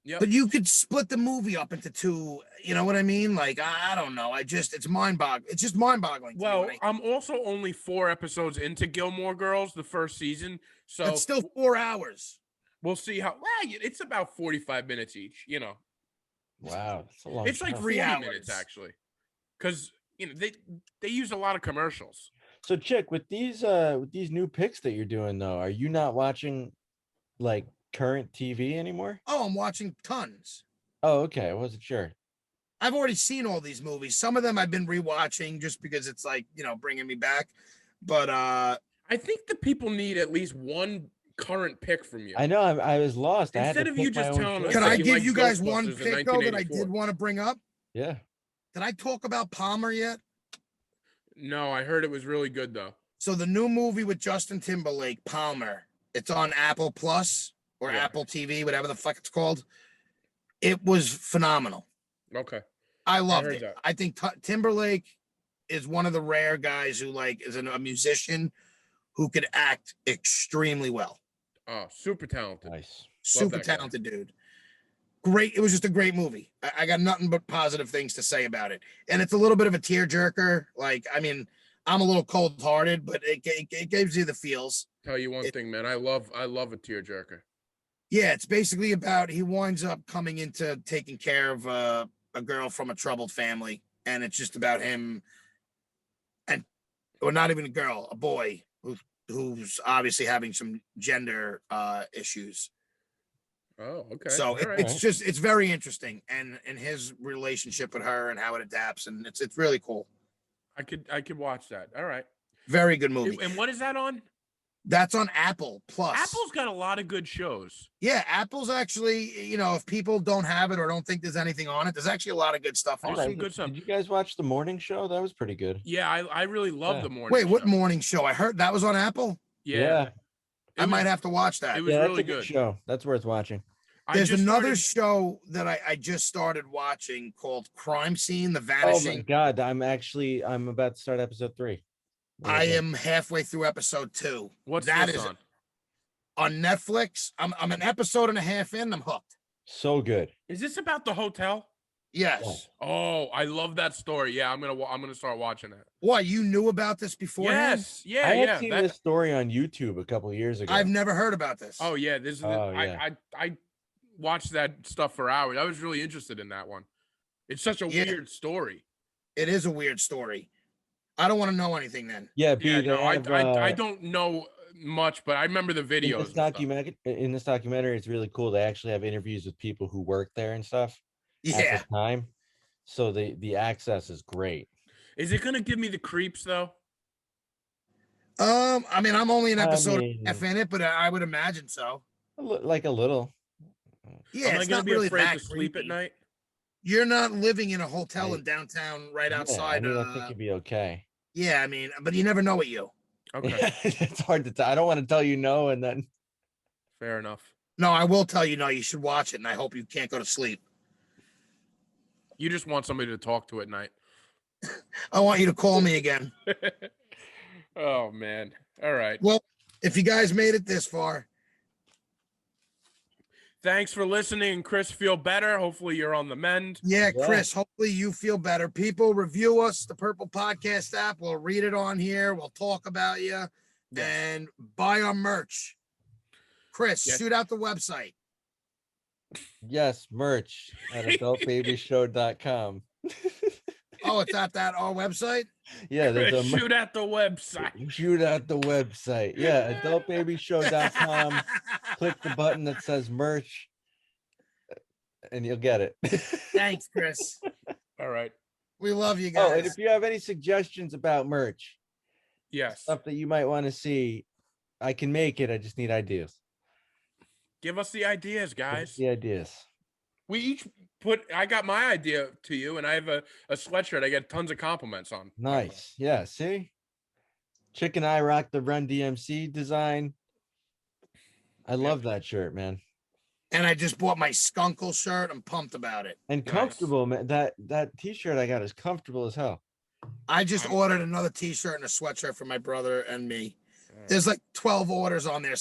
Yep. But you could split the movie up into two. You know what I mean? Like I don't know. It's mind-boggling. It's just mind-boggling. Well, I'm also only 4 episodes into Gilmore Girls, the first season, so It's still 4 hours. we'll see how. Well, it's about 45 minutes each. Wow, that's a long It's like time. 3 40 hours. minutes actually, because they use a lot of commercials. So, Chick, with these new picks that you're doing, though, are you not watching like current TV anymore? Oh, I'm watching tons. Oh, okay. I wasn't sure. I've already seen all these movies. Some of them I've been rewatching just because it's like, bringing me back. But I think the people need at least one current pick from you. I know. I was lost. I had to Instead of you pick my just own telling us choice. can that I you give like you guys one Ghostbusters in pick though that I 1984. did want to bring up? Yeah. Did I talk about Palmer yet? No, I heard it was really good though. So the new movie with Justin Timberlake, Palmer, it's on Apple Plus or Yeah. Apple TV, whatever the fuck it's called. It was phenomenal. Okay. I loved heard it. that. I think Timberlake is one of the rare guys who is a musician who could act extremely well. Oh, super talented. Nice. Super that guy. talented dude. Great. It was just a great movie. I got nothing but positive things to say about it. And it's a little bit of a tearjerker. I'm a little cold hearted, but it gives you the feels. Tell you one thing, man. I love a tearjerker. Yeah, it's basically about he winds up coming into taking care of a girl from a troubled family, and it's just about him, or not even a girl, a boy who's obviously having some gender issues. Oh, okay. So All right. it's very interesting, and his relationship with her and how it adapts, and it's really cool. I could watch that. All right. Very good movie. And what is that on? That's on Apple Plus. Apple's got a lot of good shows. Yeah, Apple's actually, if people don't have it or don't think there's anything on it, there's actually a lot of good stuff on There's it. some good stuff. Did you guys watch the morning show? That was pretty good. Yeah, I really love Yeah. the morning. Wait, what show. morning show? I heard that was on Apple. Yeah. It I might was- have to watch that. It was Yeah, that's really a good good. show. That's worth watching. There's just another started- show that I just started watching called Crime Scene: The Oh my Vanishing. God. I'm about to start episode 3. I am halfway through episode 2. What's that this is on? Netflix. I'm an episode and a half in. I'm hooked. So good. Is this about the hotel? Yes. Oh, I love that story. Yeah, I'm gonna start watching it. What, you knew about this beforehand? Yes. Yeah. I had Yeah. seen that- this story on YouTube a couple years ago. I've never heard about this. Oh yeah. This is. Oh, yeah. I watched that stuff for hours. I was really interested in that one. It's such a Yeah. weird story. It is a weird story. I don't want to know anything then. Yeah, B, Yeah. they No, have, I don't know much, but I remember the in videos. this in this documentary, it's really cool. They actually have interviews with people who work there and stuff at Yeah. the time. So the access is great. Is it gonna give me the creeps though? I mean, I'm only an I episode mean- F in it, but I would imagine so. Like a little. Yeah, Am I it's gonna not be really afraid that to sleep at creepy. night? You're not living in a hotel I- in downtown right Yeah, outside. I think you'd be okay. Yeah, I mean, but you never know what you. Okay, It's hard to tell. I don't want to tell you no, and then fair enough. No, I will tell you, no, you should watch it, and I hope you can't go to sleep. You just want somebody to talk to at night. I want you to call me again. Oh man. All right. Well, if you guys made it this far, Thanks for listening, Chris. Feel better. Hopefully you're on the mend. yeah, Yeah. Chris, hopefully you feel better. People review us, the Purple Podcast app. We'll read it on here. We'll talk about you and buy our merch. Chris, Yes. shoot out the website. yes, merch at adultbabyshow.com. Oh, it's at our website. Yeah, there's Chris, a shoot at the website. shoot at the website. Yeah, adultbabyshow.com. Click the button that says merch, and you'll get it. Thanks, Chris. All right. We love you Oh, and guys. if you have any suggestions about merch, Yes. stuff that you might want to see, I can make it. I just need ideas. Give us the ideas, Give us guys. the ideas. We each put. I got my idea to you, and I have a sweatshirt. I get tons of compliments on. by the way. Nice. Yeah. See, Chick and I rock the Run DMC design. I love that shirt, man. And I just bought my Skunkle shirt. I'm pumped about it. And Nice. comfortable, man. That t-shirt I got is comfortable as hell. I just I'm- ordered another t-shirt and a sweatshirt for my brother and me. There's like 12 orders on there.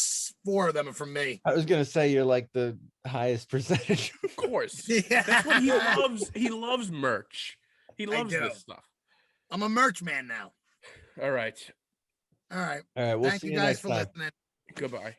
4 of them are from me. I was gonna say you're like the highest percentage. Of course. Yeah. That's what he loves. He loves merch. He loves do. this stuff. I'm a merch man now. All right. All right. All right, we'll Thank see you you guys next for time. listening. Goodbye.